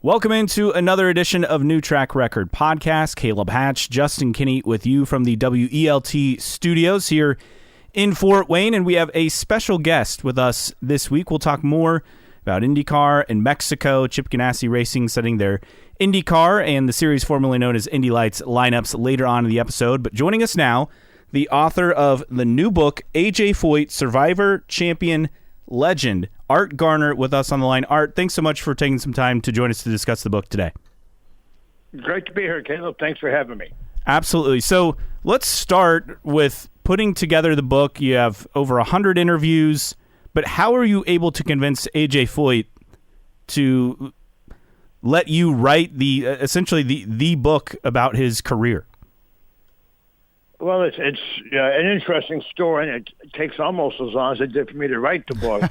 Welcome into another edition of New Track Record Podcast. Caleb Hatch, Justin Kinney with you from the WELT studios here in Fort Wayne, and we have a special guest with us this week. We'll talk more about IndyCar in Mexico, Chip Ganassi Racing setting their IndyCar and the series formerly known as Indy Lights lineups later on in the episode. But joining us now, the author of the new book, AJ Foyt, Survivor Champion Legend, Art Garner, with us on the line. Art, thanks so much for taking some time to join us to discuss the book today. Great to be here, Caleb. Thanks for having me. Absolutely. So let's start with putting together the book. You have over 100 interviews, but how are you able to convince AJ Foyt to let you write essentially the book about his career? Well, it's an interesting story, and it takes almost as long as it did for me to write the book.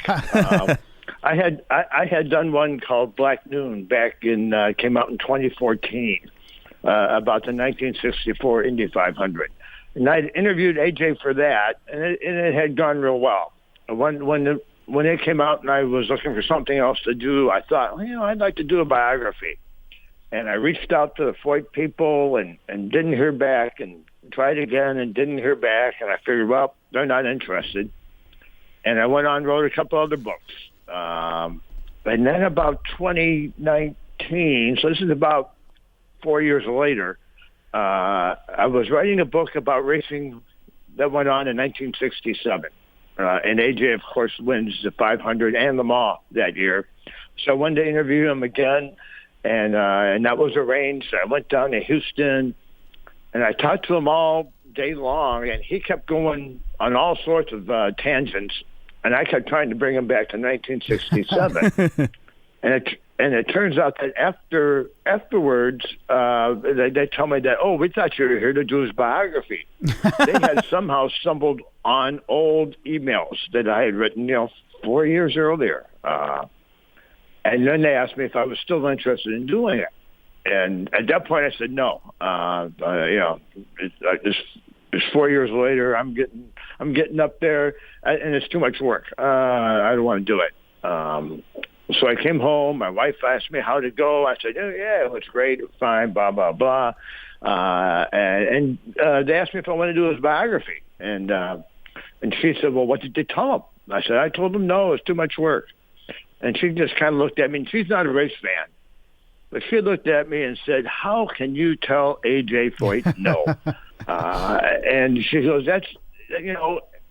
I had done one called Black Noon back in came out in 2014 about the 1964 Indy 500, and I interviewed AJ for that, and it had gone real well. When it came out, and I was looking for something else to do, I thought, I'd like to do a biography, and I reached out to the Foyt people and didn't hear back, and tried again and didn't hear back, and I figured, well, they're not interested. And I went on and wrote a couple other books. And then about 2019, so this is about 4 years later, I was writing a book about racing that went on in 1967. And AJ, of course, wins the 500 and Le Mans that year. So I wanted to interview him again, and that was arranged. I went down to Houston, and I talked to him all day long, and he kept going on all sorts of tangents, and I kept trying to bring him back to 1967. and it turns out that afterwards, they tell me that, we thought you were here to do his biography. They had somehow stumbled on old emails that I had written, 4 years earlier. And then they asked me if I was still interested in doing it. And at that point, I said no. It's 4 years later. I'm getting up there, and it's too much work. I don't want to do it. So I came home. My wife asked me how to go. I said, yeah, it was great. It was fine. Blah blah blah. And they asked me if I wanted to do his biography, and she said, well, what did you tell him? I said, I told him no. It's too much work. And she just kind of looked at me. And she's not a race fan. But she looked at me and said, how can you tell AJ Foyt no? And she goes, that's,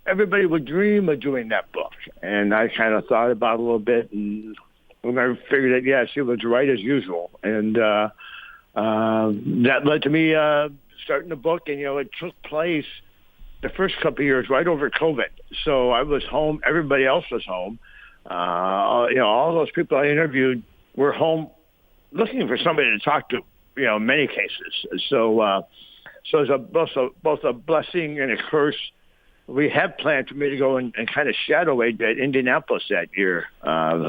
everybody would dream of doing that book. And I kind of thought about it a little bit, and I figured that, yeah, she was right as usual. And that led to me starting the book. And, it took place the first couple of years right over COVID. So I was home. Everybody else was home. All those people I interviewed were home looking for somebody to talk to, in many cases. So it's both a blessing and a curse. We had planned for me to go and kind of shadow AJ at Indianapolis that year,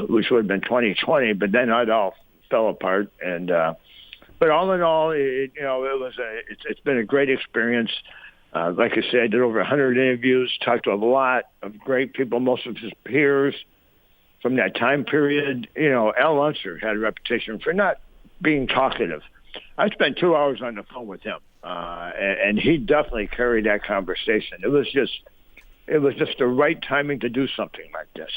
which would have been 2020, but then it all fell apart. And but all in all, it's been a great experience. Like I said, I did over 100 interviews, talked to a lot of great people, most of his peers from that time period. Al Unser had a reputation for not being talkative. I spent 2 hours on the phone with him, and he definitely carried that conversation. It was just the right timing to do something like this.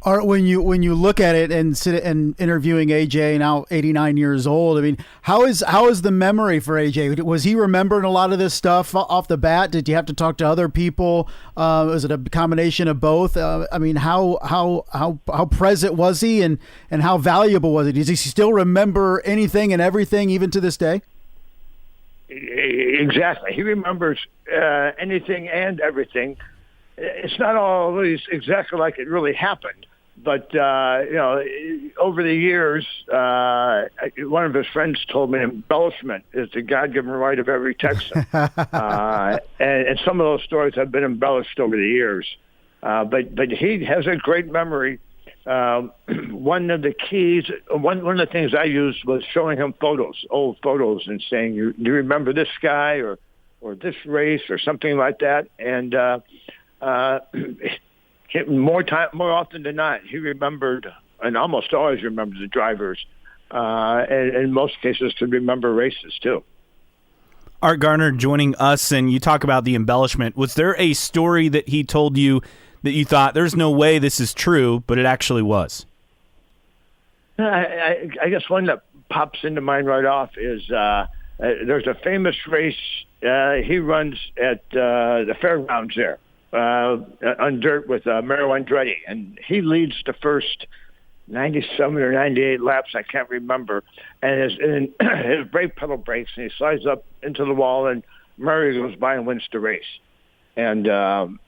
Art, when you look at it and sit and interviewing AJ, now 89 years old, I mean, how is the memory for AJ? Was he remembering a lot of this stuff off the bat? Did you have to talk to other people? Was it a combination of both? How present was he, and how valuable was it? Does he still remember anything and everything even to this day? Exactly. He remembers anything and everything. It's not always exactly like it really happened, but over the years, one of his friends told me embellishment is the God-given right of every Texan, and some of those stories have been embellished over the years. But he has a great memory. One of the keys, one of the things I used was showing him old photos, and saying, "Do you remember this guy or this race or something like that?" And more often than not, he remembered, and almost always remembers, the drivers. and in most cases to remember races too. Art Garner joining us, and you talk about the embellishment. Was there a story that he told you that you thought, there's no way this is true, but it actually was? I guess one that pops into mind right off is there's a famous race he runs at the fairgrounds there on dirt with Mario Andretti, and he leads the first 97 or 98 laps, I can't remember, and his brake pedal breaks, and he slides up into the wall, and Mario goes by and wins the race. And and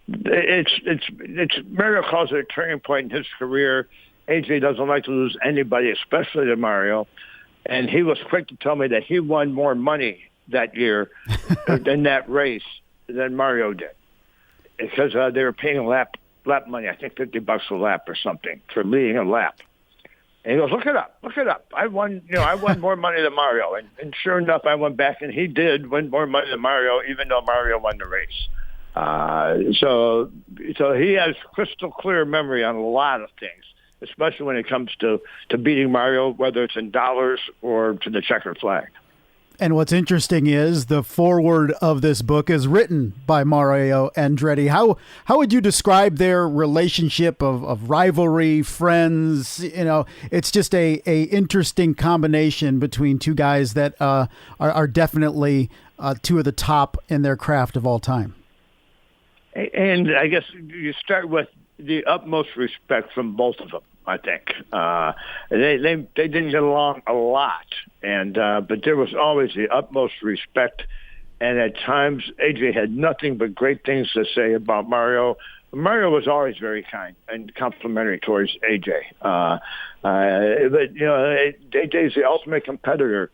it's Mario calls it a turning point in his career. AJ doesn't like to lose anybody, especially to Mario. And he was quick to tell me that he won more money that year in that race than Mario did, because they were paying lap money, I think $50 a lap or something for leading a lap. And he goes, look it up. I won more money than Mario. And sure enough, I went back, and he did win more money than Mario, even though Mario won the race. So he has crystal clear memory on a lot of things, especially when it comes to beating Mario, whether it's in dollars or to the checkered flag. And what's interesting is the foreword of this book is written by Mario Andretti. How would you describe their relationship of rivalry, friends? It's just a interesting combination between two guys that are definitely two of the top in their craft of all time. And I guess you start with the utmost respect from both of them. I think they didn't get along a lot, but there was always the utmost respect. And at times, AJ had nothing but great things to say about Mario. Mario was always very kind and complimentary towards AJ. But AJ's the ultimate competitor,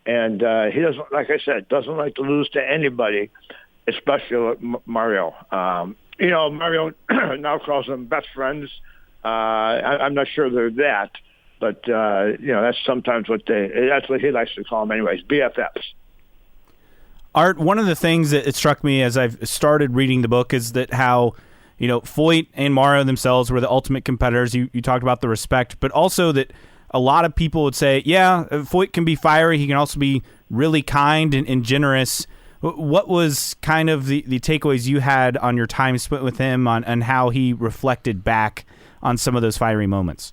and he doesn't, like I said, doesn't like to lose to anybody, especially Mario. Mario now calls them best friends. I'm not sure they're that, but that's sometimes that's what he likes to call them anyways, BFFs. Art, one of the things that it struck me as I've started reading the book is that how, Foyt and Mario themselves were the ultimate competitors. You talked about the respect, but also that a lot of people would say, yeah, Foyt can be fiery. He can also be really kind and generous. What was kind of the takeaways you had on your time spent with him on how he reflected back on some of those fiery moments?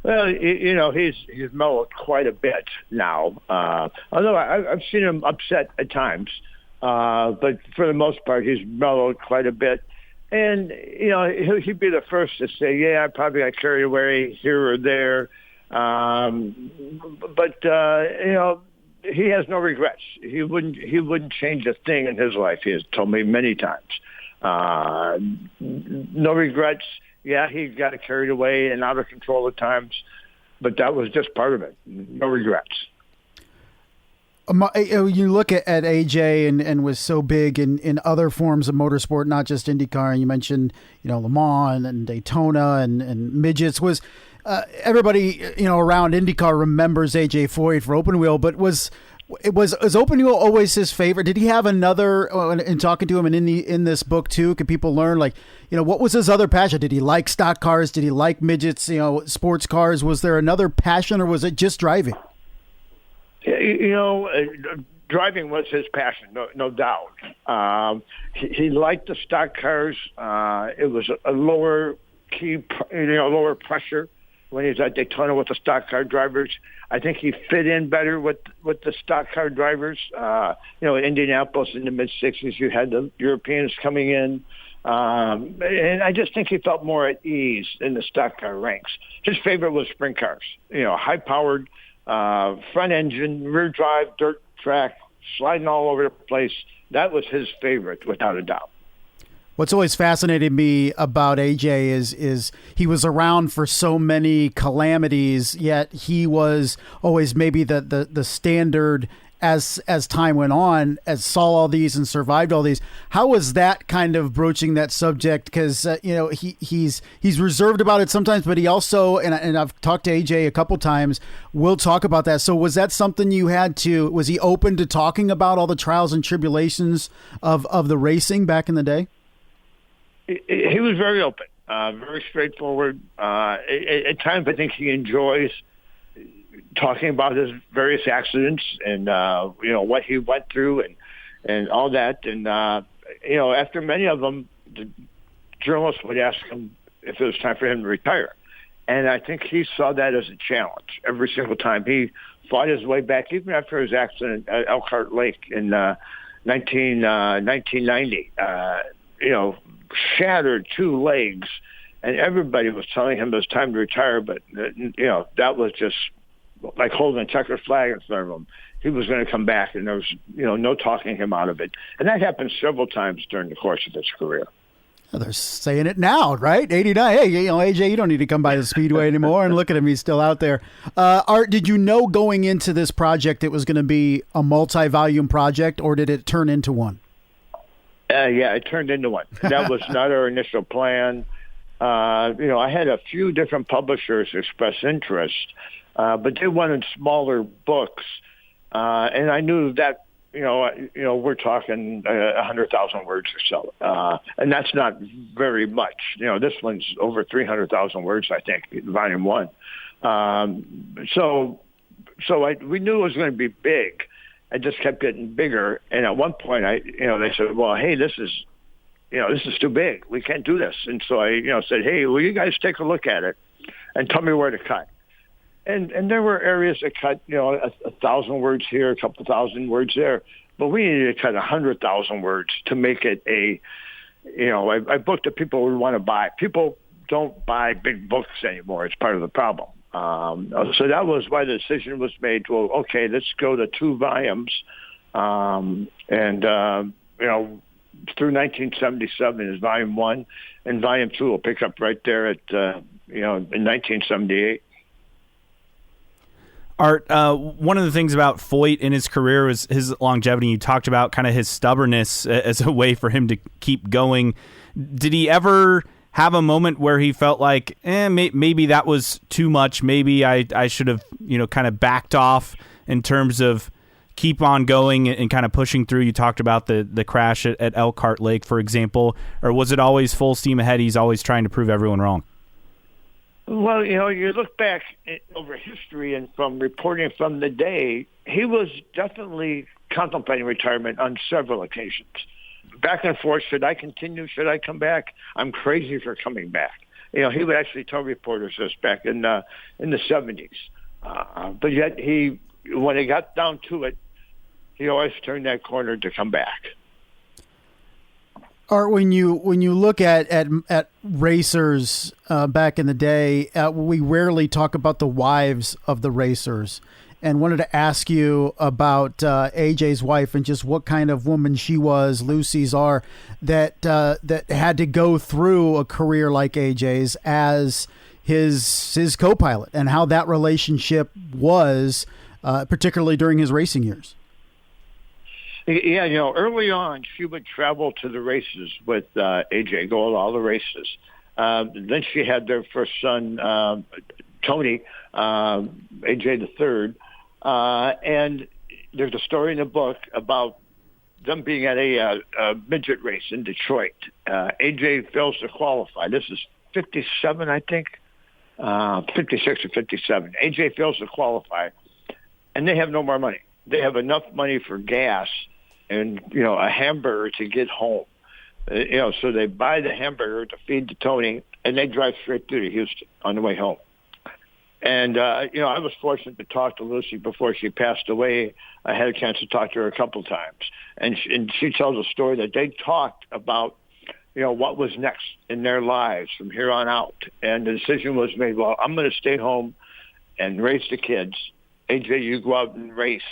Well, he's mellowed quite a bit now. Although I've seen him upset at times, but for the most part, he's mellowed quite a bit. And he'd be the first to say, "Yeah, I probably got carried away here or there," but he has no regrets. He wouldn't change a thing in his life. He has told me many times. No regrets. Yeah, he got carried away and out of control at times, but that was just part of it. No regrets. You look at AJ and was so big in other forms of motorsport, not just IndyCar. And you mentioned, Le Mans and Daytona and midgets. Was everybody, around IndyCar remembers AJ Foyt for open wheel, but was open wheel always his favorite? Did he have another? In talking to him and in this book too, could people learn what was his other passion? Did he like stock cars? Did he like midgets? Sports cars? Was there another passion, or was it just driving? Driving was his passion, no doubt. He liked the stock cars. It was a lower key, lower pressure when he was at Daytona with the stock car drivers. I think he fit in better with the stock car drivers. In Indianapolis in the mid-'60s, you had the Europeans coming in. And I just think he felt more at ease in the stock car ranks. His favorite was sprint cars, high-powered, front engine, rear drive, dirt track, sliding all over the place. That was his favorite, without a doubt. What's always fascinated me about AJ is he was around for so many calamities, yet he was always maybe the standard as time went on, as saw all these and survived all these. How was that kind of broaching that subject? Because he's reserved about it sometimes, but he also, and I've talked to AJ a couple times, we'll talk about that. So was that something you had to? Was he open to talking about all the trials and tribulations of the racing back in the day? He was very open. very straightforward. At times, I think he enjoys talking about his various accidents and what he went through and all that. And after many of them, the journalists would ask him if it was time for him to retire. And I think he saw that as a challenge every single time. He fought his way back, even after his accident at Elkhart Lake in 1990. Shattered two legs, and everybody was telling him it was time to retire. But that was just like holding a checkered flag in front of him. He was going to come back, and there was no talking him out of it. And that happened several times during the course of his career. Well, they're saying it now, right? 89. Hey, AJ, you don't need to come by the Speedway anymore. And look at him, he's still out there. Art, did you know going into this project it was going to be a multi-volume project, or did it turn into one? Yeah, it turned into one. That was not our initial plan. I had a few different publishers express interest, but they wanted smaller books, and I knew that. We're talking 100,000 words or so, and that's not very much. This one's over 300,000 words, I think, volume one. So we knew it was going to be big. It just kept getting bigger, and at one point, they said, "Well, hey, this is too big. We can't do this." And so I, said, "Hey, will you guys take a look at it and tell me where to cut?" And there were areas that cut, 1,000 words here, a couple thousand words there, but we needed to cut 100,000 words to make it a book that people would want to buy. People don't buy big books anymore. It's part of the problem. So that was why the decision was made to, okay, let's go to 2 volumes. Through 1977 is volume 1, and volume 2 will pick up right there at, in 1978. Art, one of the things about Foyt in his career was his longevity. You talked about kind of his stubbornness as a way for him to keep going. Did he ever have a moment where he felt like, maybe that was too much? Maybe I should have, kind of backed off in terms of keep on going and kind of pushing through? You talked about the crash at Elkhart Lake, for example. Or was it always full steam ahead? He's always trying to prove everyone wrong. Well, you look back over history and from reporting from the day, he was definitely contemplating retirement on several occasions. Back and forth, should I continue? Should I come back? I'm crazy for coming back. He would actually tell reporters this back in the 70s. But yet when it got down to it, he always turned that corner to come back. Art, when you look at racers back in the day, we rarely talk about the wives of the racers, and wanted to ask you about AJ's wife and just what kind of woman she was, Lucy's are, that had to go through a career like AJ's as his co-pilot, and how that relationship was, particularly during his racing years. Yeah, early on, she would travel to the races with AJ, go to all the races. Then she had their first son, Tony, AJ the third. And there's a story in the book about them being at a midget race in Detroit. AJ fails to qualify. This is 57, I think, 56 or 57. AJ fails to qualify, and they have no more money. They have enough money for gas and, a hamburger to get home. So they buy the hamburger to feed to Tony, and they drive straight through to Houston on the way home. And, I was fortunate to talk to Lucy before she passed away. I had a chance to talk to her a couple times. And she tells a story that they talked about, what was next in their lives from here on out. And the decision was made, well, I'm going to stay home and raise the kids. AJ, you go out and race.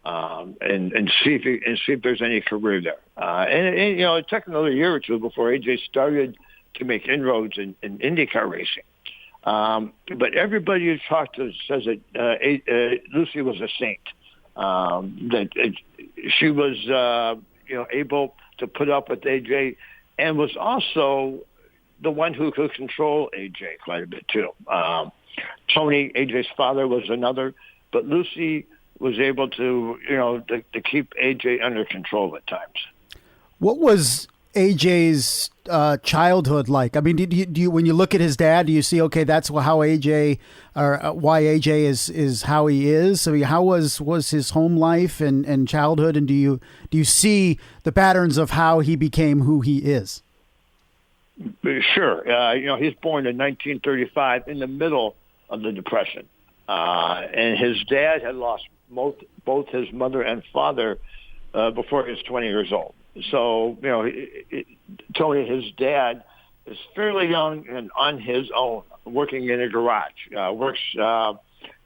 And see if there's any career there. And it took another year or two before AJ started to make inroads in IndyCar racing. But everybody who talked to says that Lucy was a saint. She was able to put up with AJ, and was also the one who could control AJ quite a bit too. Tony, AJ's father, was another, but Lucy was able to, to keep AJ under control at times. What was AJ's childhood like? I mean, do you when you look at his dad, do you see, okay, that's how AJ or why AJ is how he is? I mean, how was his home life and childhood, and do you see the patterns of how he became who he is? Sure. He's born in 1935 in the middle of the Depression, and his dad had lost both his mother and father before he was 20 years old. So, Tony, his dad, is fairly young and on his own, working in a garage.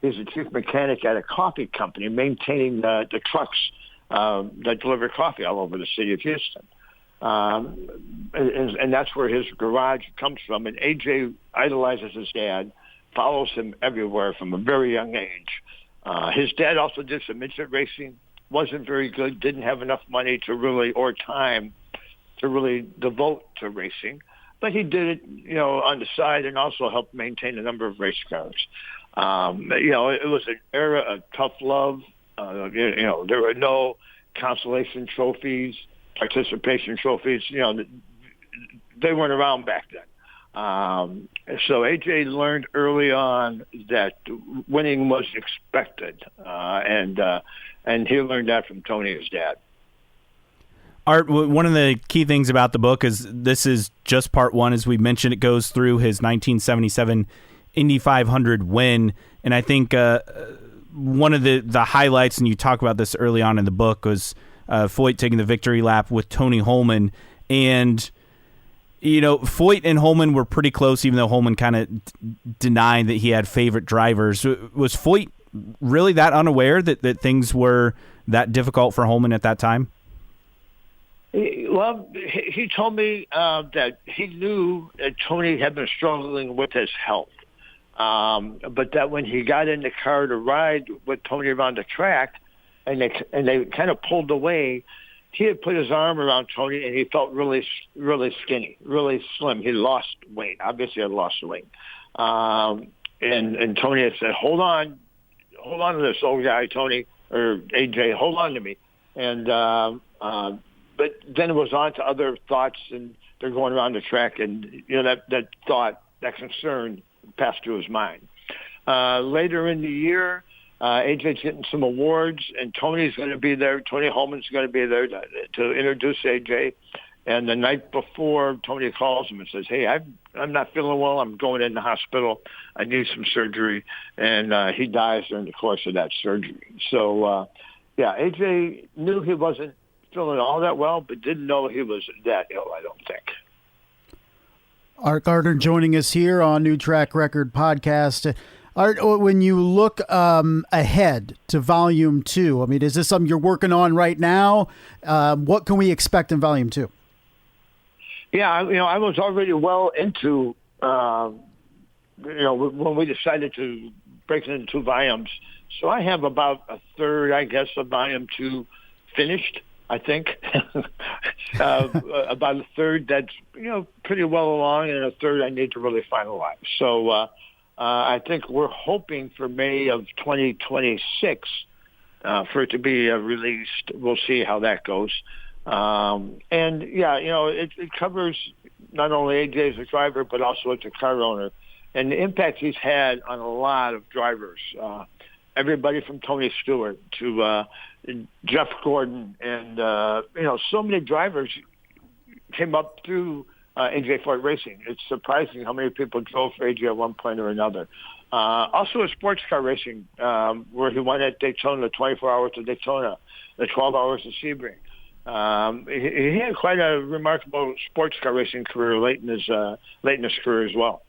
He's a chief mechanic at a coffee company, maintaining the trucks that deliver coffee all over the city of Houston. And that's where his garage comes from. And AJ idolizes his dad, follows him everywhere from a very young age. His dad also did some midget racing. Wasn't very good, didn't have enough money or time to really devote to racing. But he did it, on the side, and also helped maintain a number of race cars. It was an era of tough love. There were no consolation trophies, participation trophies. They weren't around back then. So AJ learned early on that winning was expected, and he learned that from Tony, his dad. Art, one of the key things about the book is this is just part one. As we mentioned, it goes through his 1977 Indy 500 win, and I think one of the highlights, and you talk about this early on in the book, was Foyt taking the victory lap with Tony Holman. And Foyt and Holman were pretty close, even though Holman kind of denied that he had favorite drivers. Was Foyt really that unaware that things were that difficult for Holman at that time? Well, he told me that he knew that Tony had been struggling with his health, but that when he got in the car to ride with Tony around the track, and they kind of pulled away, he had put his arm around Tony, and he felt really, really skinny, really slim. He lost weight. Obviously, had lost weight. And Tony had said, hold on to this old guy, Tony, or AJ, hold on to me. And but then it was on to other thoughts, and they're going around the track, and that thought, that concern passed through his mind. Later in the year, AJ's getting some awards, and Tony's going to be there. Tony Holman's going to be there to introduce AJ. And the night before, Tony calls him and says, "Hey, I'm not feeling well. I'm going in the hospital. I need some surgery." And he dies during the course of that surgery. So, AJ knew he wasn't feeling all that well, but didn't know he was that ill, I don't think. Art Garner joining us here on New Track Record Podcast. Art, when you look ahead to Volume 2, I mean, is this something you're working on right now? What can we expect in Volume 2? Yeah, I was already well into, when we decided to break it into 2 volumes. So I have about a third, I guess, of Volume 2 finished, I think. About a third that's, pretty well along, and a third I need to really finalize. So I think we're hoping for May of 2026 for it to be released. We'll see how that goes. It covers not only AJ as a driver, but also as a car owner, and the impact he's had on a lot of drivers. Everybody from Tony Stewart to Jeff Gordon, and so many drivers came up through AJ Foyt Racing. It's surprising how many people drove for AJ at one point or another. Also, a sports car racing, where he won at Daytona, the 24 hours of Daytona, the 12 hours of Sebring. He had quite a remarkable sports car racing career late in his career as well.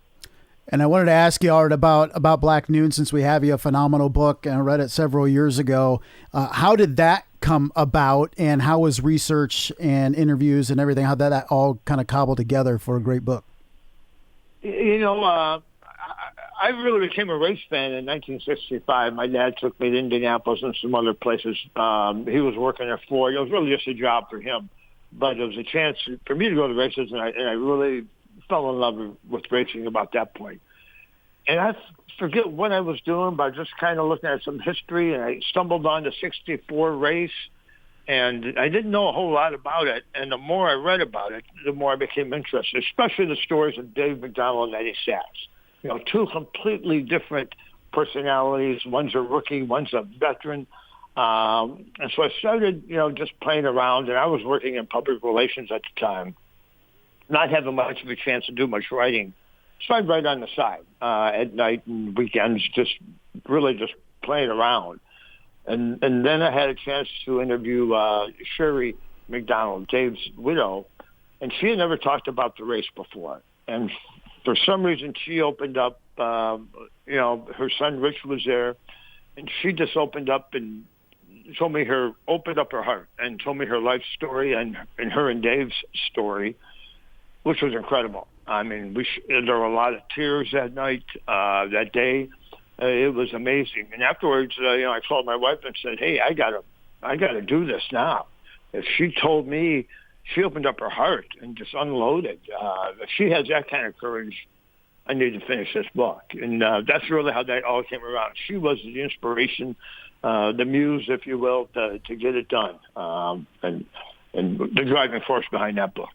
And I wanted to ask you, Art, about Black Noon, since we have you, a phenomenal book, and I read it several years ago. How did that come about, and how was research and interviews and everything, how that all kind of cobbled together for a great book? I really became a race fan in 1965. My dad took me to Indianapolis and some other places. He was working at Foyt. It was really just a job for him, but it was a chance for me to go to races, and I really fell in love with racing about that point. And I forget what I was doing, but just kind of looking at some history, and I stumbled on the 64 race, And I didn't know a whole lot about it. And the more I read about it, the more I became interested, especially the stories of Dave McDonald and Eddie Sachs. Two completely different personalities. One's a rookie, one's a veteran. And so I started, just playing around. And I was working in public relations at the time, not having much of a chance to do much writing. So I'd write on the side at night and weekends, just playing around. And then I had a chance to interview Sherry McDonald, Dave's widow, and she had never talked about the race before. And for some reason, she opened up, her son Rich was there, and she just opened up and opened up her heart and told me her life story and her and Dave's story, which was incredible. I mean, there were a lot of tears that night, that day. It was amazing. And afterwards, I called my wife and said, "Hey, I gotta do this now." If she told me, she opened up her heart and just unloaded. If she has that kind of courage, I need to finish this book. And that's really how that all came around. She was the inspiration, the muse, if you will, to get it done, and the driving force behind that book.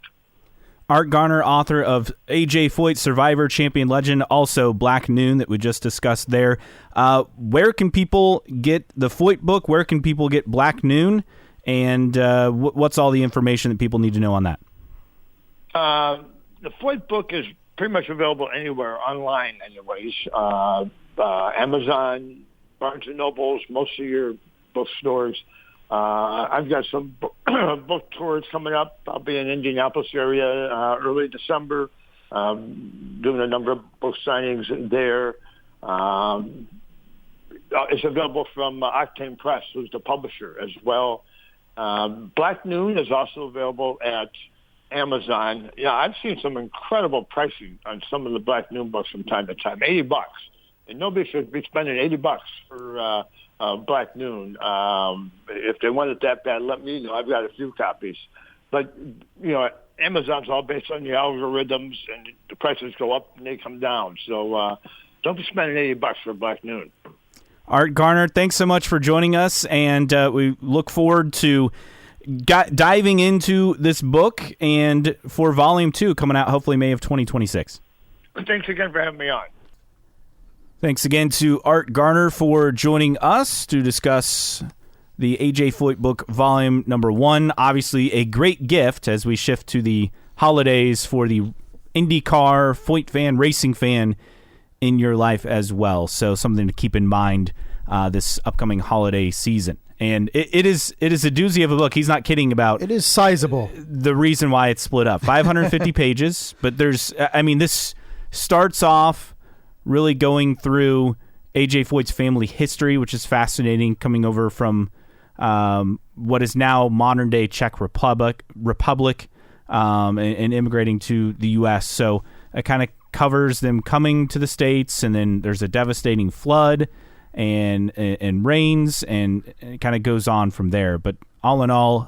Art Garner, author of AJ Foyt, Survivor Champion Legend, also Black Noon that we just discussed there. Where can people get the Foyt book? Where can people get Black Noon? And what's all the information that people need to know on that? The Foyt book is pretty much available anywhere online anyways. Amazon, Barnes & Nobles, most of your bookstores. I've got some book tours coming up. I'll be in Indianapolis area early December, doing a number of book signings there. It's available from Octane Press, who's the publisher as well. Black Noon is also available at Amazon. Yeah, I've seen some incredible pricing on some of the Black Noon books from time to time. $80, and nobody should be spending $80 for Black Noon. If they want it that bad, let me know. I've got a few copies. But, Amazon's all based on the algorithms, and the prices go up and they come down. So don't be spending $80 for Black Noon. Art Garner, thanks so much for joining us, and we look forward to diving into this book and for Volume 2 coming out hopefully May of 2026. Thanks again for having me on. Thanks again to Art Garner for joining us to discuss the AJ Foyt book, volume number 1. Obviously, a great gift as we shift to the holidays for the IndyCar, Foyt fan, racing fan in your life as well. So something to keep in mind this upcoming holiday season. And it is a doozy of a book. He's not kidding about it. Is sizable. The reason why it's split up. 550 pages, but this starts off really going through AJ Foyt's family history, which is fascinating, coming over from what is now modern-day Czech Republic, and immigrating to the U.S. So it kind of covers them coming to the States, and then there's a devastating flood and rains, and it kind of goes on from there. But all in all,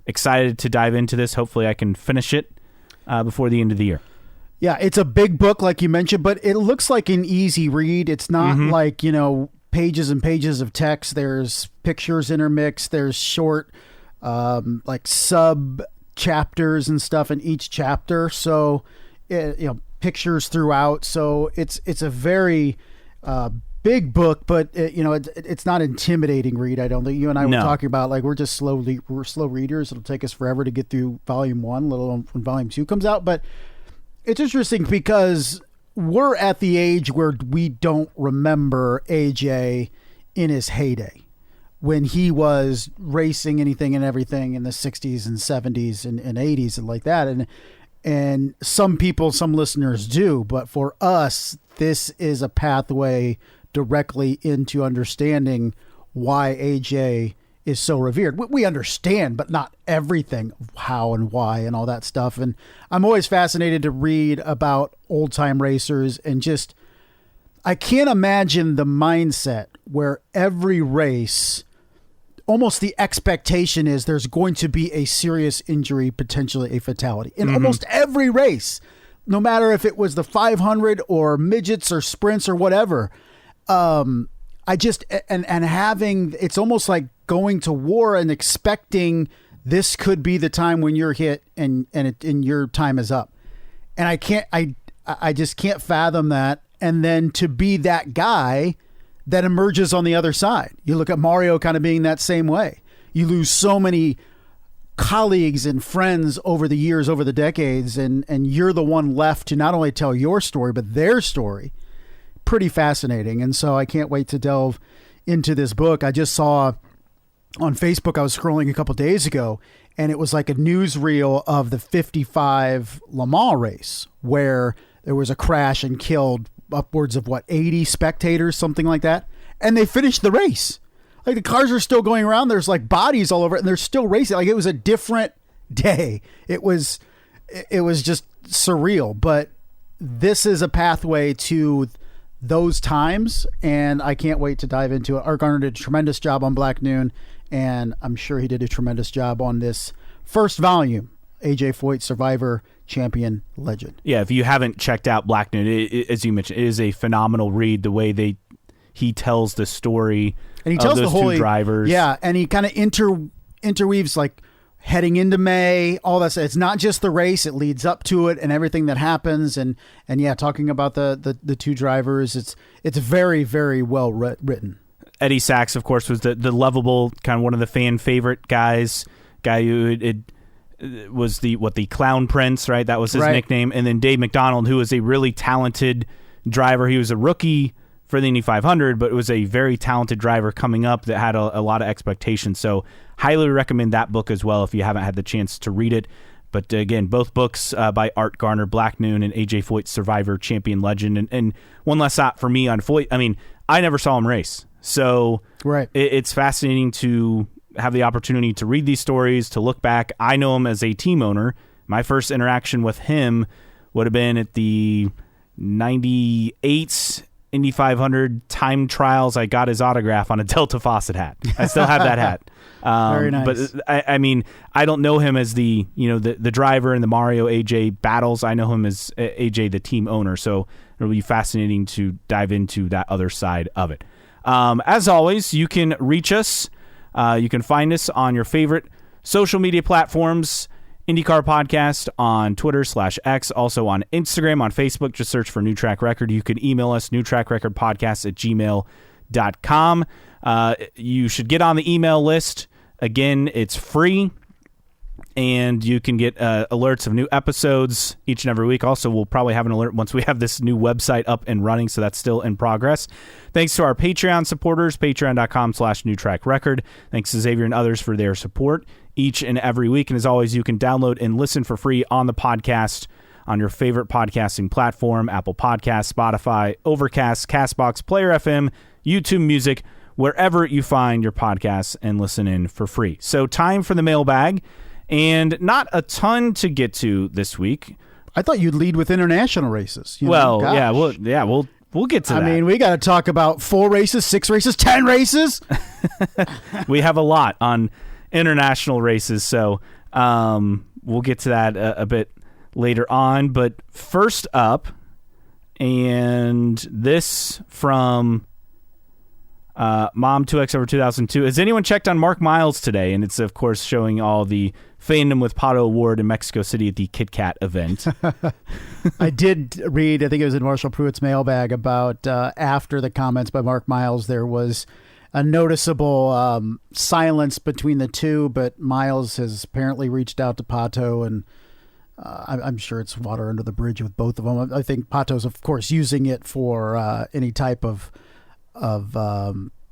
excited to dive into this. Hopefully I can finish it before the end of the year. Yeah, it's a big book, like you mentioned, but it looks like an easy read. It's not like, pages and pages of text. There's pictures intermixed. There's short, like sub chapters and stuff in each chapter. So, pictures throughout. So it's a very big book, but it's not intimidating read. I don't think. You and I were talking about, like, we're slow readers. It'll take us forever to get through volume 1, let alone when volume 2 comes out. But it's interesting because we're at the age where we don't remember AJ in his heyday, when he was racing anything and everything in the 60s and 70s and 80s and like that. And some listeners do, but for us, this is a pathway directly into understanding why AJ is so revered. We understand, but not everything, how and why and all that stuff. And I'm always fascinated to read about old time racers, and just, I can't imagine the mindset where every race, almost the expectation is there's going to be a serious injury, potentially a fatality in almost every race, no matter if it was the 500 or midgets or sprints or whatever. I just, and having, it's almost like going to war and expecting this could be the time when you're hit and your time is up. And I just can't fathom that. And then to be that guy that emerges on the other side. You look at Mario kind of being that same way. You lose so many colleagues and friends over the years, over the decades, and you're the one left to not only tell your story, but their story. Pretty fascinating. And so I can't wait to delve into this book. I just saw on Facebook, I was scrolling a couple days ago, and it was like a newsreel of the 55 Le Mans race where there was a crash and killed upwards of 80 spectators, something like that. And they finished the race. Like the cars are still going around. There's like bodies all over it and they're still racing. Like it was a different day. It was just surreal, but this is a pathway to those times. And I can't wait to dive into it. Art Garner did a tremendous job on Black Noon, and I'm sure he did a tremendous job on this first volume, AJ Foyt, Survivor Champion Legend. Yeah, if you haven't checked out Black Noon, as you mentioned, it is a phenomenal read. The way he tells the story, and he tells of those two drivers. Yeah, and he kind of interweaves like heading into May, all that stuff. It's not just the race; it leads up to it and everything that happens. And yeah, talking about the two drivers, it's very, very well written. Eddie Sachs, of course, was the lovable kind of one of the fan favorite guy who was the Clown Prince, right? That was his nickname. And then Dave McDonald, who was a really talented driver. He was a rookie for the Indy 500, but it was a very talented driver coming up that had a lot of expectations. So highly recommend that book as well if you haven't had the chance to read it. But again, both books by Art Garner, Black Noon and AJ Foyt, Survivor Champion Legend. And one last thought for me on Foyt. I mean, I never saw him race. So it's fascinating to have the opportunity to read these stories, to look back. I know him as a team owner. My first interaction with him would have been at the 98 Indy 500 time trials. I got his autograph on a Delta Fawcett hat. I still have that hat. Very nice. But I mean, I don't know him as the driver in the Mario AJ battles. I know him as AJ, the team owner. So it'll be fascinating to dive into that other side of it. As always, you can reach us. You can find us on your favorite social media platforms. IndyCar Podcast on Twitter /X, also on Instagram, on Facebook. Just search for New Track Record. You can email us, newtrackrecordpodcast@gmail.com. You should get on the email list. Again, it's free, and you can get alerts of new episodes each and every week. Also, we'll probably have an alert once we have this new website up and running, so that's still in progress. Thanks to our Patreon supporters, patreon.com/newtrackrecord. Thanks to Xavier and others for their support each and every week. And as always, you can download and listen for free on the podcast on your favorite podcasting platform: Apple Podcasts, Spotify, Overcast, CastBox, Player FM, YouTube Music, wherever you find your podcasts, and listen in for free. So time for the mailbag, and not a ton to get to this week. I thought you'd lead with international races. We'll get to that. I mean, we got to talk about 4 races, 6 races, 10 races. We have a lot on international races, so we'll get to that a bit later on. But first up, and this from Mom 2X over 2002. Has anyone checked on Mark Miles today? And it's, of course, showing all the fandom with Pato Award in Mexico City at the Kit Kat event. I did read, I think it was in Marshall Pruitt's mailbag, about after the comments by Mark Miles, there was a noticeable silence between the two, but Miles has apparently reached out to Pato, and I'm sure it's water under the bridge with both of them. I think Pato's, of course, using it for any type of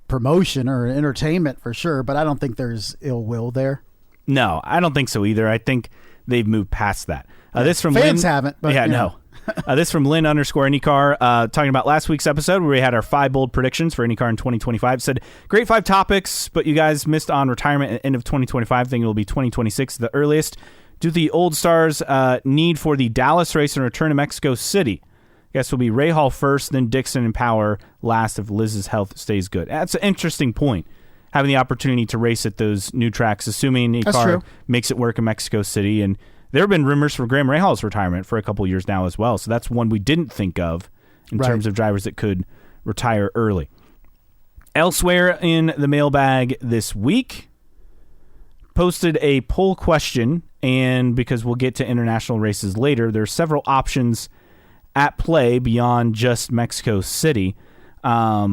promotion or entertainment for sure, but I don't think there's ill will there. No, I don't think so either. I think they've moved past that. This from fans Lynn, haven't, but no. This from Lynn _IndyCar, talking about last week's episode where we had our 5 bold predictions for IndyCar in 2025. Said, great 5 topics, but you guys missed on retirement at the end of 2025. I think it'll be 2026 the earliest. Do the old stars need for the Dallas race and return to Mexico City? I guess will be Ray Hall first, then Dixon and Power last if Liz's health stays good. That's an interesting point. Having the opportunity to race at those new tracks, assuming IndyCar makes it work in Mexico City. And there have been rumors for Graham Rahal's retirement for a couple of years now as well. So that's one we didn't think of in terms of drivers that could retire early. Elsewhere in the mailbag this week, posted a poll question, and because we'll get to international races later, there's several options at play beyond just Mexico City. A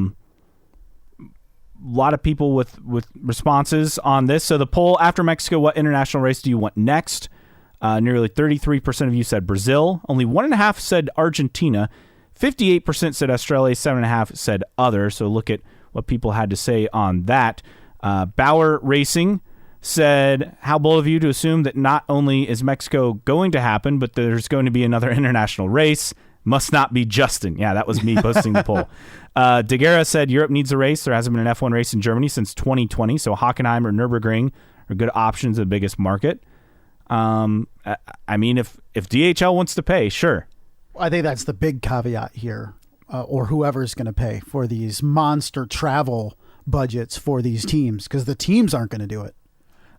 lot of people with responses on this. So the poll, after Mexico, what international race do you want next? Nearly 33% of you said Brazil. Only 1.5% said Argentina. 58% said Australia. 7.5% said other. So look at what people had to say on that. Bauer Racing said, how bold of you to assume that not only is Mexico going to happen, but there's going to be another international race. Must not be Justin. Yeah, that was me posting the poll. Daguerre said Europe needs a race. There hasn't been an F1 race in Germany since 2020, so Hockenheim or Nürburgring are good options, the biggest market. I mean, if DHL wants to pay, sure. I think that's the big caveat here, or whoever's going to pay for these monster travel budgets for these teams, because the teams aren't going to do it.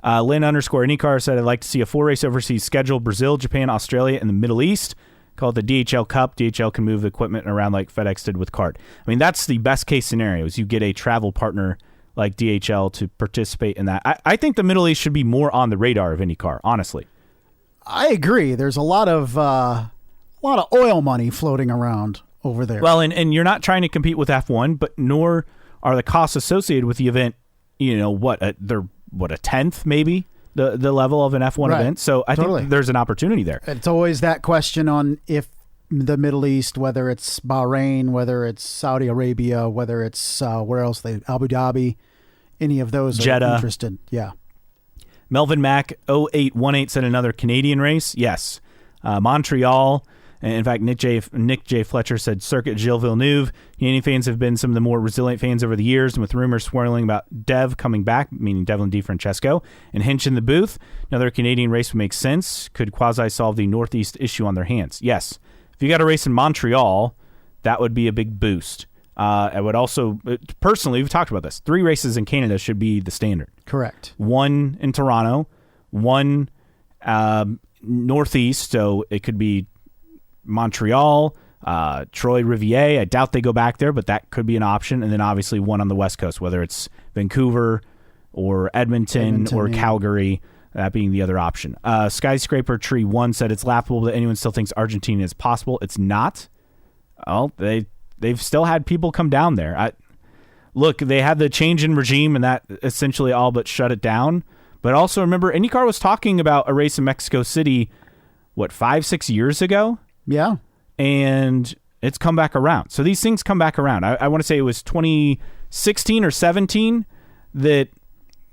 Lynn _IndyCar said, I'd like to see a full race overseas schedule: Brazil, Japan, Australia, and the Middle East. Call it the DHL Cup. DHL can move the equipment around like FedEx did with CART. I mean, that's the best case scenario, is you get a travel partner like DHL to participate in that. I think the Middle East should be more on the radar of IndyCar, honestly. I agree. There's a lot of oil money floating around over there. Well, and you're not trying to compete with F1, but nor are the costs associated with the event, they're a tenth maybe the level of an F1 event. So I think there's an opportunity there. It's always that question on if the Middle East, whether it's Bahrain, whether it's Saudi Arabia, whether it's where else Abu Dhabi, any of those Jeddah. Are interested. Yeah. Melvin Mack 0818 said another Canadian race. Yes. Montreal. And in fact, Nick J. Fletcher said Circuit Gilles Villeneuve. Yanny fans have been some of the more resilient fans over the years, and with rumors swirling about Dev coming back, meaning Devlin DiFrancesco, and Hinch in the booth, another Canadian race would make sense. Could quasi-solve the Northeast issue on their hands. Yes. If you got a race in Montreal, that would be a big boost. I would also, personally, we've talked about this. 3 races in Canada should be the standard. Correct. 1 in Toronto, 1 Northeast, so it could be Montreal, Troy Riviere. I doubt they go back there, but that could be an option. And then obviously 1 on the West Coast, whether it's Vancouver or Edmonton or Calgary, that being the other option. Skyscraper Tree 1 said it's laughable that anyone still thinks Argentina is possible. It's not. Well, they've still had people come down there. Look, they had the change in regime, and that essentially all but shut it down. But also remember, IndyCar was talking about a race in Mexico City, 5-6 years ago? Yeah. And it's come back around. So these things come back around. I want to say it was 2016 or 17 that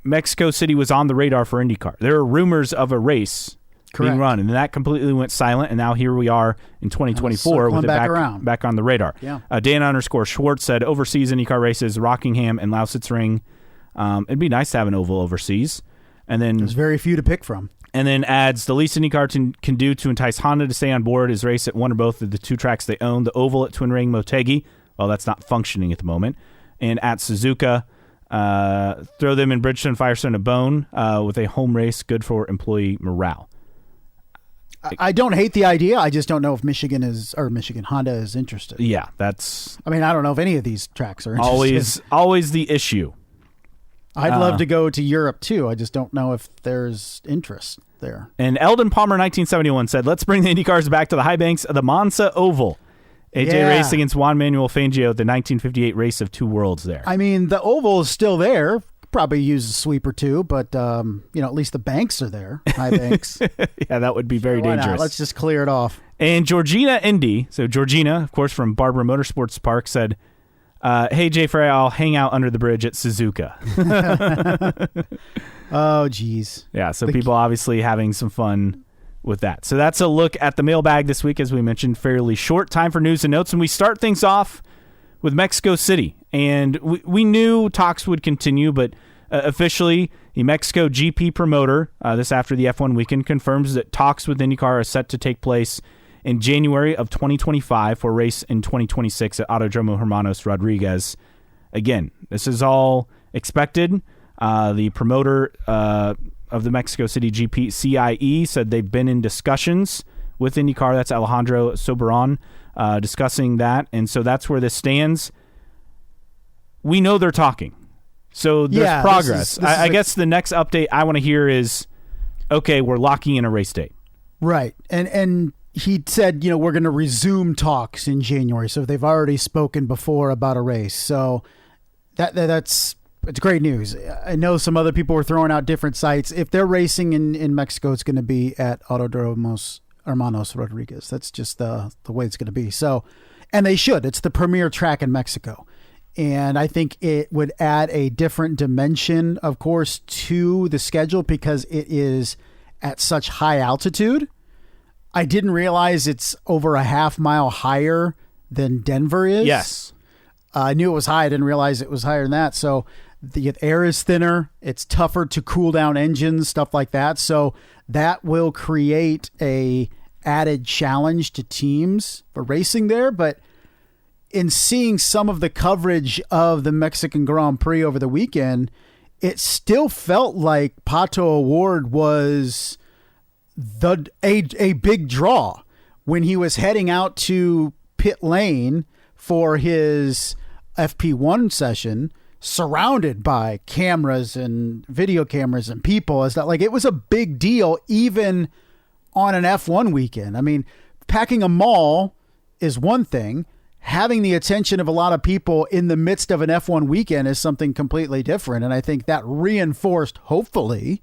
Mexico City was on the radar for IndyCar. There were rumors of a race being run, and that completely went silent, and now here we are in 2024 with it back on the radar. Yeah. Dan _Schwartz said overseas IndyCar races, Rockingham and Lausitzring. It'd be nice to have an oval overseas. And then there's very few to pick from. And then adds, the least IndyCar can do to entice Honda to stay on board is race at one or both of the 2 tracks they own, the oval at Twin Ring Motegi. Well, that's not functioning at the moment. And at Suzuka, throw them in Bridgestone, Firestone, and Bone with a home race, good for employee morale. I don't hate the idea. I just don't know if Honda is interested. Yeah, that's... I mean, I don't know if any of these tracks are interested. Always the issue. I'd love to go to Europe, too. I just don't know if there's interest there. And Eldon Palmer, 1971, said, let's bring the IndyCars back to the high banks of the Monza Oval. AJ raced against Juan Manuel Fangio at the 1958 race of 2 worlds there. I mean, the oval is still there. Probably use a sweep or 2, but at least the banks are there. High banks. Yeah, that would be very dangerous. Not? Let's just clear it off. And Georgina Indy, so Georgina, of course, from Barbara Motorsports Park, said, hey, Jay Frey, I'll hang out under the bridge at Suzuka. Oh, geez. Yeah, so people obviously having some fun with that. So that's a look at the mailbag this week, as we mentioned, fairly short. Time for news and notes, and we start things off with Mexico City. And we knew talks would continue, but officially, the Mexico GP promoter, this after the F1 weekend, confirms that talks with IndyCar are set to take place in January of 2025 for a race in 2026 at Autodromo Hermanos Rodriguez. Again, this is all expected. The promoter of the Mexico City GP, CIE, said they've been in discussions with IndyCar. That's Alejandro Soberon discussing that. And so that's where this stands. we know they're talking. So there's progress. I guess the next update I want to hear is, okay, we're locking in a race date. Right. And he said, we're going to resume talks in January. So they've already spoken before about a race. So it's great news. I know some other people were throwing out different sites. If they're racing in Mexico, it's going to be at Autodromos Hermanos Rodriguez. That's just the way it's going to be. So, and they should. It's the premier track in Mexico. And I think it would add a different dimension, of course, to the schedule because it is at such high altitude. I didn't realize it's over a half mile higher than Denver is. Yes. I knew it was high. I didn't realize it was higher than that. So the air is thinner. It's tougher to cool down engines, stuff like that. So that will create a added challenge to teams for racing there. But in seeing some of the coverage of the Mexican Grand Prix over the weekend, it still felt like Pato O'Ward was a big draw when he was heading out to pit lane for his FP1 session, surrounded by cameras and video cameras and people. Is that like it was a big deal even on an F1 weekend? I mean, packing a mall is one thing. Having the attention of a lot of people in the midst of an F1 weekend is something completely different. And I think that reinforced, hopefully,